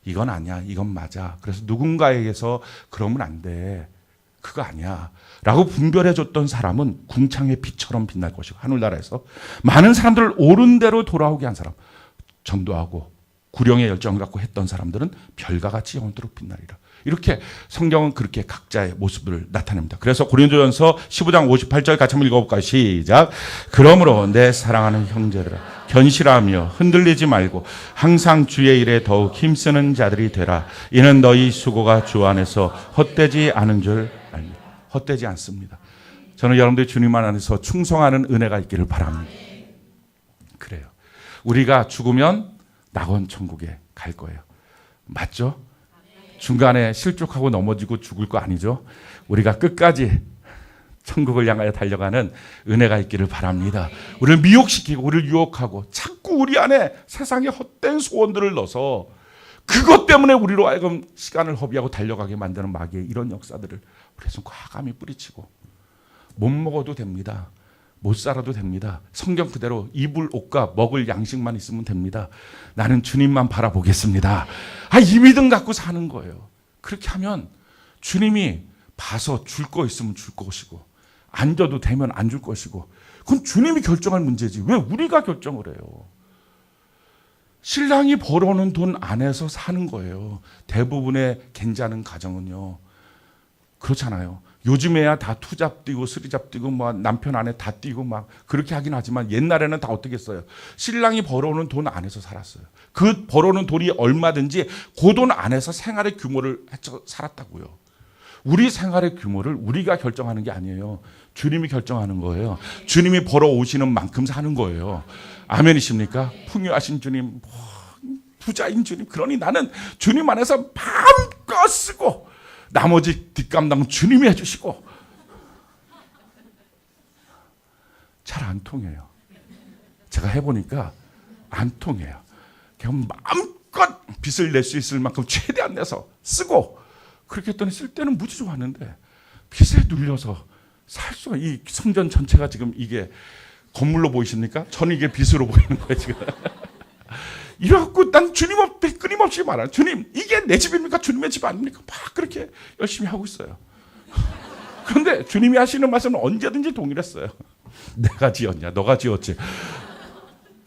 이건 아니야, 이건 맞아. 그래서 누군가에게서 그러면 안 돼, 그거 아니야 라고 분별해줬던 사람은 궁창의 빛처럼 빛날 것이고, 하늘나라에서 많은 사람들을 옳은 대로 돌아오게 한 사람, 전도하고 구령의 열정을 갖고 했던 사람들은 별과 같이 영원토록 빛나리라. 이렇게 성경은 그렇게 각자의 모습을 나타냅니다. 그래서 고린도전서 15장 58절 같이 한번 읽어볼까요? 시작. 그러므로 내 사랑하는 형제들아 견실하며 흔들리지 말고 항상 주의 일에 더욱 힘쓰는 자들이 되라. 이는 너희 수고가 주 안에서 헛되지 않은 줄 압니다. 헛되지 않습니다. 저는 여러분들이 주님 안에서 충성하는 은혜가 있기를 바랍니다. 그래요. 우리가 죽으면 낙원 천국에 갈 거예요. 맞죠? 중간에 실족하고 넘어지고 죽을 거 아니죠? 우리가 끝까지 천국을 향하여 달려가는 은혜가 있기를 바랍니다. 우리를 미혹시키고 우리를 유혹하고 자꾸 우리 안에 세상의 헛된 소원들을 넣어서 그것 때문에 우리로 하여금 시간을 허비하고 달려가게 만드는 마귀의 이런 역사들을 우리에서 과감히 뿌리치고 못 먹어도 됩니다. 못 살아도 됩니다. 성경 그대로 입을 옷과 먹을 양식만 있으면 됩니다. 나는 주님만 바라보겠습니다. 이 믿음 갖고 사는 거예요. 그렇게 하면 주님이 봐서 줄 거 있으면 줄 것이고 안 줘도 되면 안 줄 것이고 그건 주님이 결정할 문제지 왜 우리가 결정을 해요. 신랑이 벌어오는 돈 안에서 사는 거예요. 대부분의 괜찮은 가정은요. 그렇잖아요. 요즘에야 다 투잡 뛰고 쓰리잡 뛰고 뭐 남편 아내 다 뛰고 막 그렇게 하긴 하지만 옛날에는 다 어떻게 했어요? 신랑이 벌어오는 돈 안에서 살았어요. 그 벌어오는 돈이 얼마든지 그 돈 안에서 생활의 규모를 살았다고요. 우리 생활의 규모를 우리가 결정하는 게 아니에요. 주님이 결정하는 거예요. 주님이 벌어오시는 만큼 사는 거예요. 아멘이십니까? 풍요하신 주님, 부자인 주님. 그러니 나는 주님 안에서 마음껏 쓰고 나머지 뒷감당은 주님이 해주시고. 잘 안 통해요. 제가 해보니까 안 통해요. 그냥 마음껏 빚을 낼 수 있을 만큼 최대한 내서 쓰고 그렇게 했더니 쓸 때는 무지 좋았는데 빚에 눌려서 살 수가 이 성전 전체가 지금 이게 건물로 보이십니까? 저는 이게 빚으로 보이는 거예요 지금. 이래갖고 난 주님 앞에 끊임없이 말하는 주님 이게 내 집입니까? 주님의 집 아닙니까? 막 그렇게 열심히 하고 있어요. 그런데 주님이 하시는 말씀은 언제든지 동일했어요. 내가 지었냐 너가 지었지.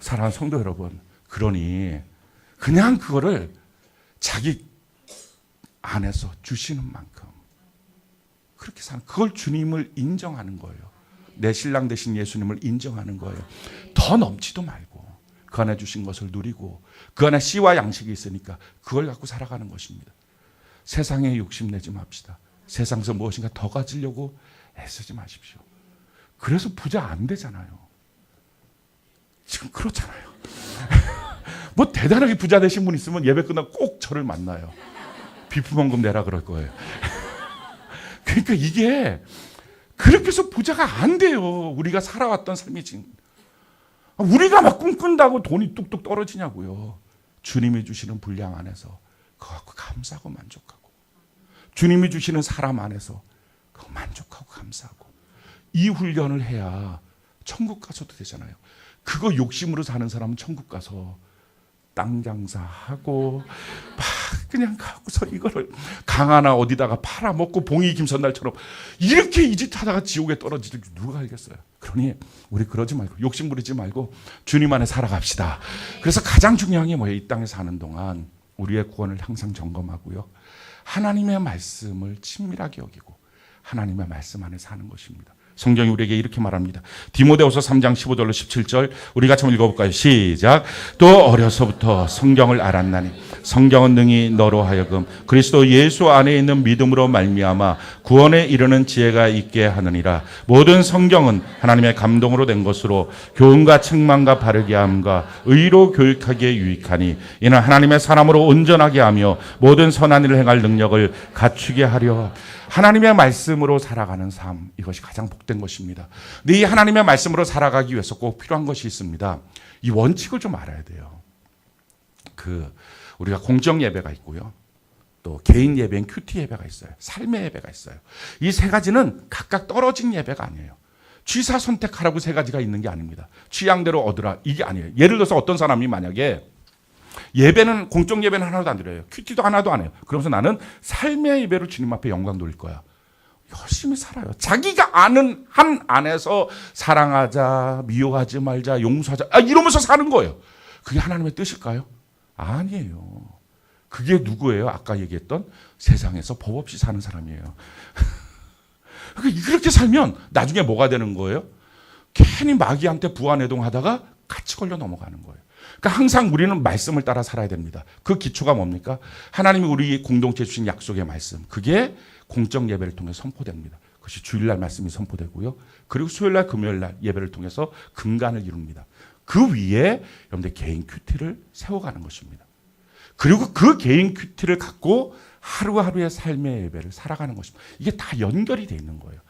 사랑하는 성도 여러분, 그러니 그냥 그거를 자기 안에서 주시는 만큼 그렇게 사는 그걸 주님을 인정하는 거예요. 내 신랑 되신 예수님을 인정하는 거예요. 더 넘지도 말고 그 안에 주신 것을 누리고 그 안에 씨와 양식이 있으니까 그걸 갖고 살아가는 것입니다. 세상에 욕심내지 맙시다. 세상에서 무엇인가 더 가지려고 애쓰지 마십시오. 그래서 부자 안 되잖아요. 지금 그렇잖아요. 뭐 대단하게 부자 되신 분 있으면 예배 끝나고 꼭 저를 만나요. 비품원금 내라 그럴 거예요. 그러니까 이게 그렇게 해서 부자가 안 돼요. 우리가 살아왔던 삶이 지금. 우리가 막 꿈꾼다고 돈이 뚝뚝 떨어지냐고요. 주님이 주시는 분량 안에서 그거 갖고 감사하고 만족하고 주님이 주시는 사람 안에서 그거 만족하고 감사하고 이 훈련을 해야 천국 가서도 되잖아요. 그거 욕심으로 사는 사람은 천국 가서 땅 장사하고 막 그냥 가고서 이거를 강 하나 어디다가 팔아먹고 봉이 김선달처럼 이렇게 이 짓 하다가 지옥에 떨어질 줄 누가 알겠어요. 그러니 우리 그러지 말고 욕심 부리지 말고 주님 안에 살아갑시다. 그래서 가장 중요한 게 뭐예요? 이 땅에 사는 동안 우리의 구원을 항상 점검하고요. 하나님의 말씀을 친밀하게 여기고 하나님의 말씀 안에 사는 것입니다. 성경이 우리에게 이렇게 말합니다. 디모데후서 3장 15절로 17절 우리 같이 한번 읽어볼까요? 시작. 또 어려서부터 성경을 알았나니 성경은 능히 너로 하여금 그리스도 예수 안에 있는 믿음으로 말미암아 구원에 이르는 지혜가 있게 하느니라. 모든 성경은 하나님의 감동으로 된 것으로 교훈과 책망과 바르게 함과 의로 교육하기에 유익하니 이는 하나님의 사람으로 온전하게 하며 모든 선한 일을 행할 능력을 갖추게 하려. 하나님의 말씀으로 살아가는 삶, 이것이 가장 복된 것입니다. 근데 이 하나님의 말씀으로 살아가기 위해서 꼭 필요한 것이 있습니다. 이 원칙을 좀 알아야 돼요. 우리가 공적 예배가 있고요. 또 개인 예배인 큐티 예배가 있어요. 삶의 예배가 있어요. 이 세 가지는 각각 떨어진 예배가 아니에요. 취사 선택하라고 세 가지가 있는 게 아닙니다. 취향대로 얻으라, 이게 아니에요. 예를 들어서 어떤 사람이 만약에 예배는, 공적 예배는 하나도 안 드려요. 큐티도 하나도 안 해요. 그러면서 나는 삶의 예배로 주님 앞에 영광 돌릴 거야. 열심히 살아요. 자기가 아는 한 안에서 사랑하자, 미워하지 말자, 용서하자, 이러면서 사는 거예요. 그게 하나님의 뜻일까요? 아니에요. 그게 누구예요? 아까 얘기했던 세상에서 법 없이 사는 사람이에요. 그렇게 살면 나중에 뭐가 되는 거예요? 괜히 마귀한테 부안해동하다가 같이 걸려 넘어가는 거예요. 그러니까 항상 우리는 말씀을 따라 살아야 됩니다. 그 기초가 뭡니까? 하나님이 우리 공동체에 주신 약속의 말씀. 그게 공적 예배를 통해 선포됩니다. 그것이 주일날 말씀이 선포되고요. 그리고 수요일날, 금요일날 예배를 통해서 금간을 이룹니다. 그 위에 여러분들 개인 큐티를 세워가는 것입니다. 그리고 그 개인 큐티를 갖고 하루하루의 삶의 예배를 살아가는 것입니다. 이게 다 연결이 되어 있는 거예요.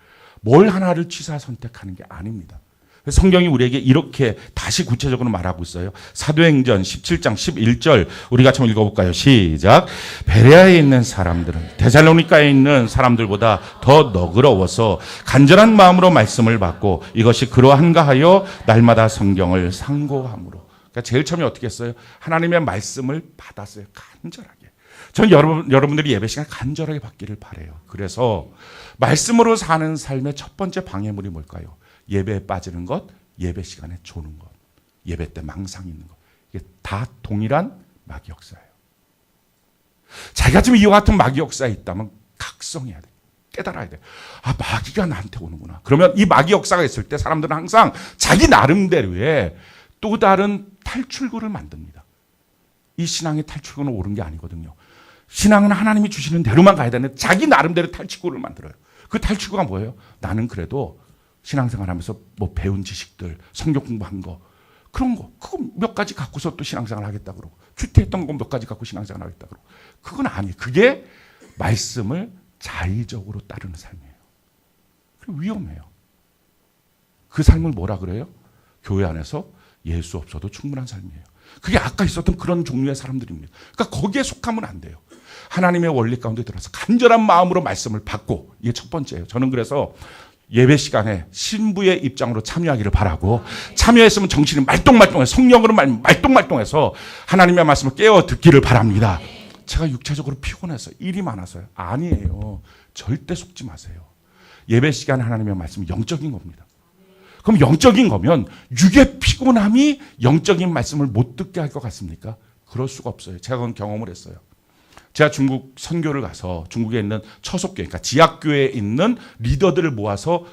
뭘 하나를 취사 선택하는 게 아닙니다. 성경이 우리에게 이렇게 다시 구체적으로 말하고 있어요. 사도행전 17장 11절 우리 같이 한번 읽어볼까요? 시작. 베레아에 있는 사람들은 데살로니가에 있는 사람들보다 더 너그러워서 간절한 마음으로 말씀을 받고 이것이 그러한가 하여 날마다 성경을 상고함으로. 그러니까 제일 처음에 어떻게 했어요? 하나님의 말씀을 받았어요. 간절하게. 저는 여러분들이 예배 시간 간절하게 받기를 바라요. 그래서 말씀으로 사는 삶의 첫 번째 방해물이 뭘까요? 예배에 빠지는 것, 예배 시간에 조는 것, 예배 때 망상 있는 것. 이게 다 동일한 마귀 역사예요. 자기가 지금 이와 같은 마귀 역사에 있다면 각성해야 돼. 깨달아야 돼. 마귀가 나한테 오는구나. 그러면 이 마귀 역사가 있을 때 사람들은 항상 자기 나름대로의 또 다른 탈출구를 만듭니다. 이 신앙의 탈출구는 옳은 게 아니거든요. 신앙은 하나님이 주시는 대로만 가야 되는데 자기 나름대로 탈출구를 만들어요. 그 탈출구가 뭐예요? 나는 그래도 신앙생활 하면서 뭐 배운 지식들, 성경 공부한 거, 그런 거, 그거 몇 가지 갖고서 또 신앙생활 하겠다 그러고, 큐티했던 거 몇 가지 갖고 신앙생활 하겠다 그러고, 그건 아니에요. 그게 말씀을 자의적으로 따르는 삶이에요. 그리고 위험해요. 그 삶을 뭐라 그래요? 교회 안에서 예수 없어도 충분한 삶이에요. 그게 아까 있었던 그런 종류의 사람들입니다. 그러니까 거기에 속하면 안 돼요. 하나님의 원리 가운데 들어서 간절한 마음으로 말씀을 받고, 이게 첫 번째예요. 저는 그래서 예배 시간에 신부의 입장으로 참여하기를 바라고, 참여했으면 정신이 말똥말똥해서, 성령으로 말똥말똥해서 하나님의 말씀을 깨어 듣기를 바랍니다. 제가 육체적으로 피곤해서, 일이 많아서요. 아니에요. 절대 속지 마세요. 예배 시간에 하나님의 말씀은 영적인 겁니다. 그럼 영적인 거면 육의 피곤함이 영적인 말씀을 못 듣게 할 것 같습니까? 그럴 수가 없어요. 제가 그건 경험을 했어요. 제가 중국 선교를 가서 중국에 있는 처속교회, 그러니까 지학교회에 있는 리더들을 모아서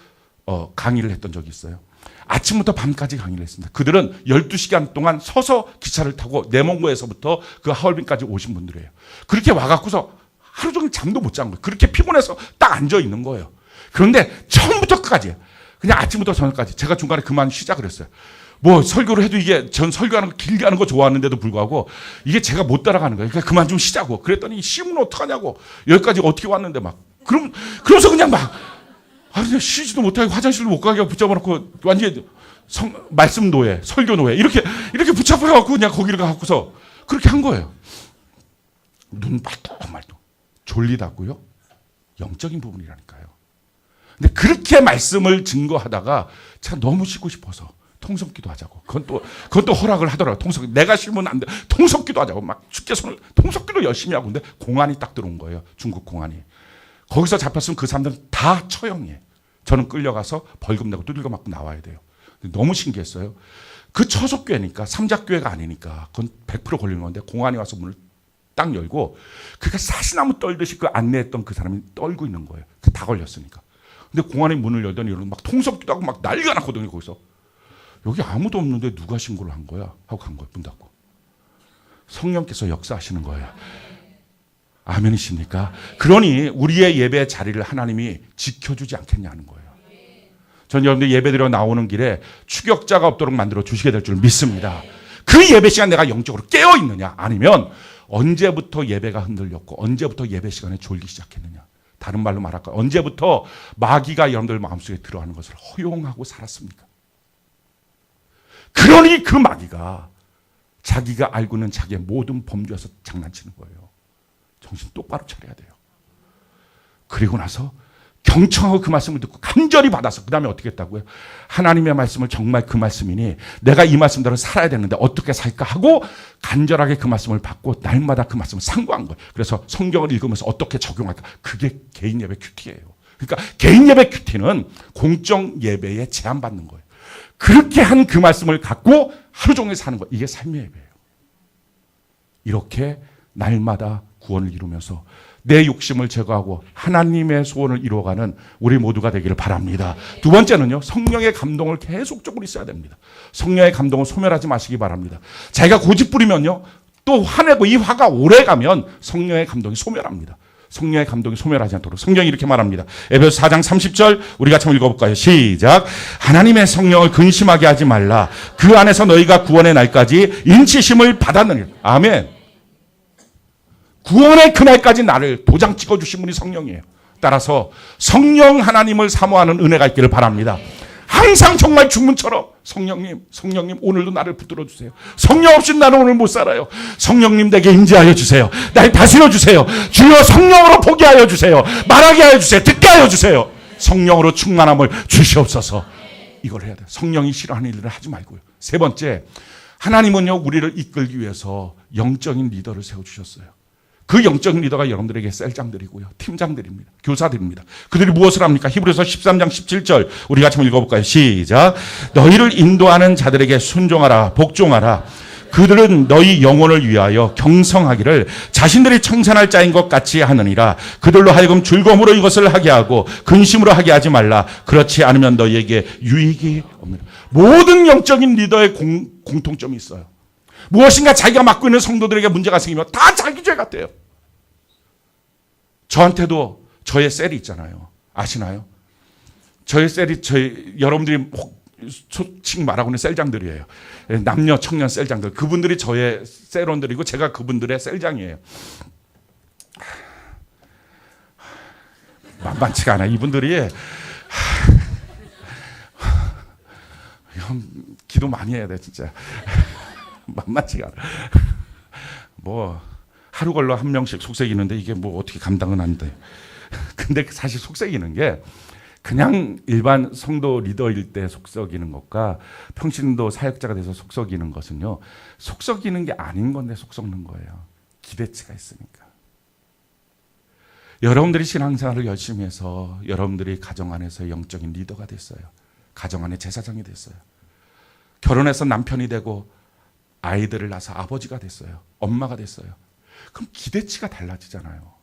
강의를 했던 적이 있어요. 아침부터 밤까지 강의를 했습니다. 그들은 12시간 동안 서서 기차를 타고 내몽고에서부터 그 하얼빈까지 오신 분들이에요. 그렇게 와갖고서 하루 종일 잠도 못 잔 거예요. 그렇게 피곤해서 딱 앉아 있는 거예요. 그런데 처음부터 끝까지 그냥 아침부터 저녁까지 제가 중간에 그만 쉬자 그랬어요. 뭐 설교를 해도 이게 전 설교하는 거 길게 하는 거 좋아하는데도 불구하고 이게 제가 못 따라가는 거예요. 그러니까 그만 좀 쉬자고. 그랬더니 쉬면 어떡하냐고. 여기까지 어떻게 왔는데 막. 그러면서 그냥 막 쉬지도 못하게 화장실도 못 가게 붙잡아놓고 완전히 말씀 노예, 설교 노예 이렇게 붙잡아갖고 그냥 거기를 가고서 그렇게 한 거예요. 눈 말똥말똥. 졸리다고요? 영적인 부분이라니까요. 근데 그렇게 말씀을 증거하다가 제가 너무 쉬고 싶어서 통성기도 하자고. 그건 또 허락을 하더라고요. 내가 쉬면 안 돼. 통성기도 하자고. 막 죽게 손을, 통성기도 열심히 하고. 근데 공안이 딱 들어온 거예요. 중국 공안이. 거기서 잡혔으면 그 사람들은 다 처형이에요. 저는 끌려가서 벌금 내고 두들겨 맞고 나와야 돼요. 너무 신기했어요. 그 처속교회니까, 삼작교회가 아니니까, 그건 100% 걸리는 건데, 공안이 와서 문을 딱 열고, 그러니까 사시나무 떨듯이 그 안내했던 그 사람이 떨고 있는 거예요. 다 걸렸으니까. 근데 공안의 문을 열더니 여러분 막 통성기도 하고 막 난리가 났거든요. 거기서. 여기 아무도 없는데 누가 신고를 한 거야? 하고 간 거예요. 문 닫고. 성령께서 역사하시는 거예요. 아멘이십니까? 그러니 우리의 예배 자리를 하나님이 지켜주지 않겠냐는 거예요. 전 여러분들 예배드려 나오는 길에 추격자가 없도록 만들어 주시게 될 줄 믿습니다. 그 예배 시간 내가 영적으로 깨어 있느냐? 아니면 언제부터 예배가 흔들렸고 언제부터 예배 시간에 졸기 시작했느냐? 다른 말로 말할까? 언제부터 마귀가 여러분들 마음속에 들어가는 것을 허용하고 살았습니까? 그러니 그 마귀가 자기가 알고 있는 자기의 모든 범주에서 장난치는 거예요. 정신 똑바로 차려야 돼요. 그리고 나서 경청하고 그 말씀을 듣고 간절히 받아서 그 다음에 어떻게 했다고요? 하나님의 말씀을 정말 그 말씀이니 내가 이 말씀대로 살아야 되는데 어떻게 살까 하고 간절하게 그 말씀을 받고 날마다 그 말씀을 상고한 거예요. 그래서 성경을 읽으면서 어떻게 적용할까? 그게 개인 예배 큐티예요. 그러니까 개인 예배 큐티는 공적 예배에 제한받는 거예요. 그렇게 한 그 말씀을 갖고 하루 종일 사는 거예요. 이게 삶의 예배예요. 이렇게 날마다 구원을 이루면서 내 욕심을 제거하고 하나님의 소원을 이루어가는 우리 모두가 되기를 바랍니다. 두 번째는요. 성령의 감동을 계속적으로 있어야 됩니다. 성령의 감동을 소멸하지 마시기 바랍니다. 자기가 고집 부리면요. 또 화내고 이 화가 오래가면 성령의 감동이 소멸합니다. 성령의 감동이 소멸하지 않도록 성경이 이렇게 말합니다. 에베소서 4장 30절 우리 같이 한번 읽어볼까요? 시작. 하나님의 성령을 근심하게 하지 말라. 그 안에서 너희가 구원의 날까지 인치심을 받았느니라. 아멘. 구원의 그날까지 나를 도장 찍어주신 분이 성령이에요. 따라서 성령 하나님을 사모하는 은혜가 있기를 바랍니다. 항상 정말 주문처럼 성령님 오늘도 나를 붙들어 주세요. 성령 없이 나는 오늘 못 살아요. 성령님 내게 임재하여 주세요. 날 다스려 주세요. 주여 성령으로 보게 하여 주세요. 말하게 하여 주세요. 듣게 하여 주세요. 성령으로 충만함을 주시옵소서. 이걸 해야 돼요. 성령이 싫어하는 일을 하지 말고요. 세 번째, 하나님은요 우리를 이끌기 위해서 영적인 리더를 세워주셨어요. 그 영적인 리더가 여러분들에게 셀장들이고요. 팀장들입니다. 교사들입니다. 그들이 무엇을 합니까? 히브리서 13장 17절 우리 같이 한번 읽어볼까요? 시작. 너희를 인도하는 자들에게 순종하라. 복종하라. 그들은 너희 영혼을 위하여 경성하기를 자신들이 청산할 자인 것 같이 하느니라. 그들로 하여금 즐거움으로 이것을 하게 하고 근심으로 하게 하지 말라. 그렇지 않으면 너희에게 유익이 없느니라. 모든 영적인 리더의 공통점이 있어요. 무엇인가 자기가 맡고 있는 성도들에게 문제가 생기면 다 자기 죄 같아요. 저한테도 저의 셀이 있잖아요. 아시나요? 저의 셀이 여러분들이 소칭 말하고는 셀장들이에요. 남녀 청년 셀장들. 그분들이 저의 셀원들이고 제가 그분들의 셀장이에요. 만만치가 않아. 이분들이 기도 많이 해야 돼 진짜. 만만치가 않아. 뭐 하루 걸러 한 명씩 속삭이는데 이게 뭐 어떻게 감당은 안 돼. 근데 사실 속삭이는 게 그냥 일반 성도 리더일 때 속삭이는 것과 평신도 사역자가 돼서 속삭이는 것은요. 속삭이는 게 아닌 건데 속삭는 거예요. 기대치가 있으니까. 여러분들이 신앙생활을 열심히 해서 여러분들이 가정 안에서 영적인 리더가 됐어요. 가정 안에 제사장이 됐어요. 결혼해서 남편이 되고 아이들을 낳아서 아버지가 됐어요. 엄마가 됐어요. 그럼 기대치가 달라지잖아요.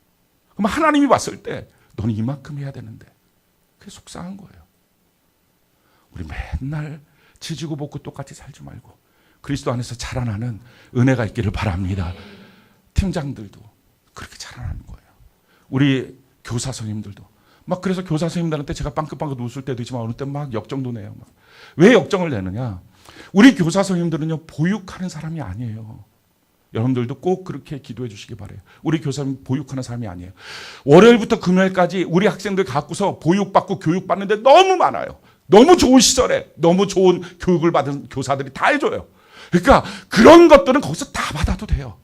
그럼 하나님이 봤을 때 너는 이만큼 해야 되는데 그게 속상한 거예요. 우리 맨날 지지고 볶고 똑같이 살지 말고 그리스도 안에서 자라나는 은혜가 있기를 바랍니다. 팀장들도 그렇게 자라나는 거예요. 우리 교사 선생님들도 막 그래서 교사 선생님들한테 제가 빵긋빵긋 웃을 때도 있지만 어느 때 막 역정도 내요. 막. 왜 역정을 내느냐? 우리 교사 선생님들은요 보육하는 사람이 아니에요. 여러분들도 꼭 그렇게 기도해 주시기 바라요. 우리 교사님 보육하는 사람이 아니에요. 월요일부터 금요일까지 우리 학생들 갖고서 보육받고 교육받는데 너무 많아요. 너무 좋은 시설에 너무 좋은 교육을 받은 교사들이 다 해줘요. 그러니까 그런 것들은 거기서 다 받아도 돼요.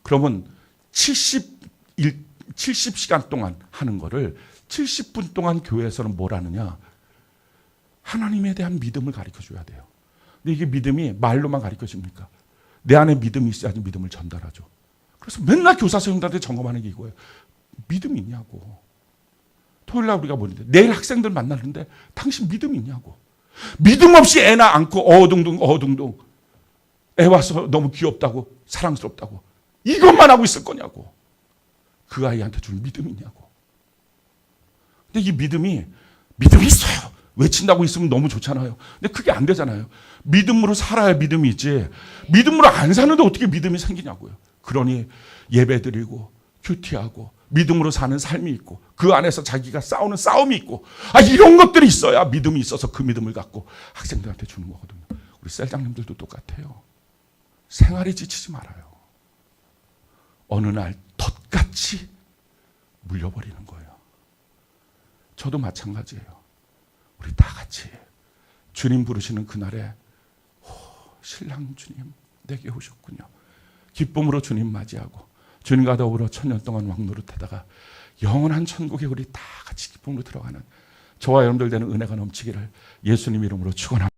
그러면 70시간 동안 하는 거를 70분 동안 교회에서는 뭘 하느냐? 하나님에 대한 믿음을 가르쳐줘야 돼요. 근데 이게 믿음이 말로만 가르쳐집니까? 내 안에 믿음이 있어야지 믿음을 전달하죠. 그래서 맨날 교사 선생님들한테 점검하는 게 이거예요. 믿음이 있냐고. 토요일 날 우리가 보는데 내일 학생들 만나는데 당신 믿음이 있냐고. 믿음 없이 애나 안고 어둥둥 애 와서 너무 귀엽다고 사랑스럽다고 이것만 하고 있을 거냐고. 그 아이한테 줄 믿음이 있냐고. 근데 이 믿음이 믿음이 있어요. 외친다고 있으면 너무 좋잖아요. 근데 그게 안 되잖아요. 믿음으로 살아야 믿음이 있지. 믿음으로 안 사는데 어떻게 믿음이 생기냐고요. 그러니 예배드리고 큐티하고 믿음으로 사는 삶이 있고 그 안에서 자기가 싸우는 싸움이 있고 이런 것들이 있어야 믿음이 있어서 그 믿음을 갖고 학생들한테 주는 거거든요. 우리 셀장님들도 똑같아요. 생활에 지치지 말아요. 어느 날 덫같이 물려버리는 거예요. 저도 마찬가지예요. 우리 다 같이 주님 부르시는 그날에 신랑 주님 내게 오셨군요. 기쁨으로 주님 맞이하고 주님과 더불어 천년 동안 왕노릇하다가 영원한 천국에 우리 다 같이 기쁨으로 들어가는 저와 여러분들 되는 은혜가 넘치기를 예수님 이름으로 축원합니다.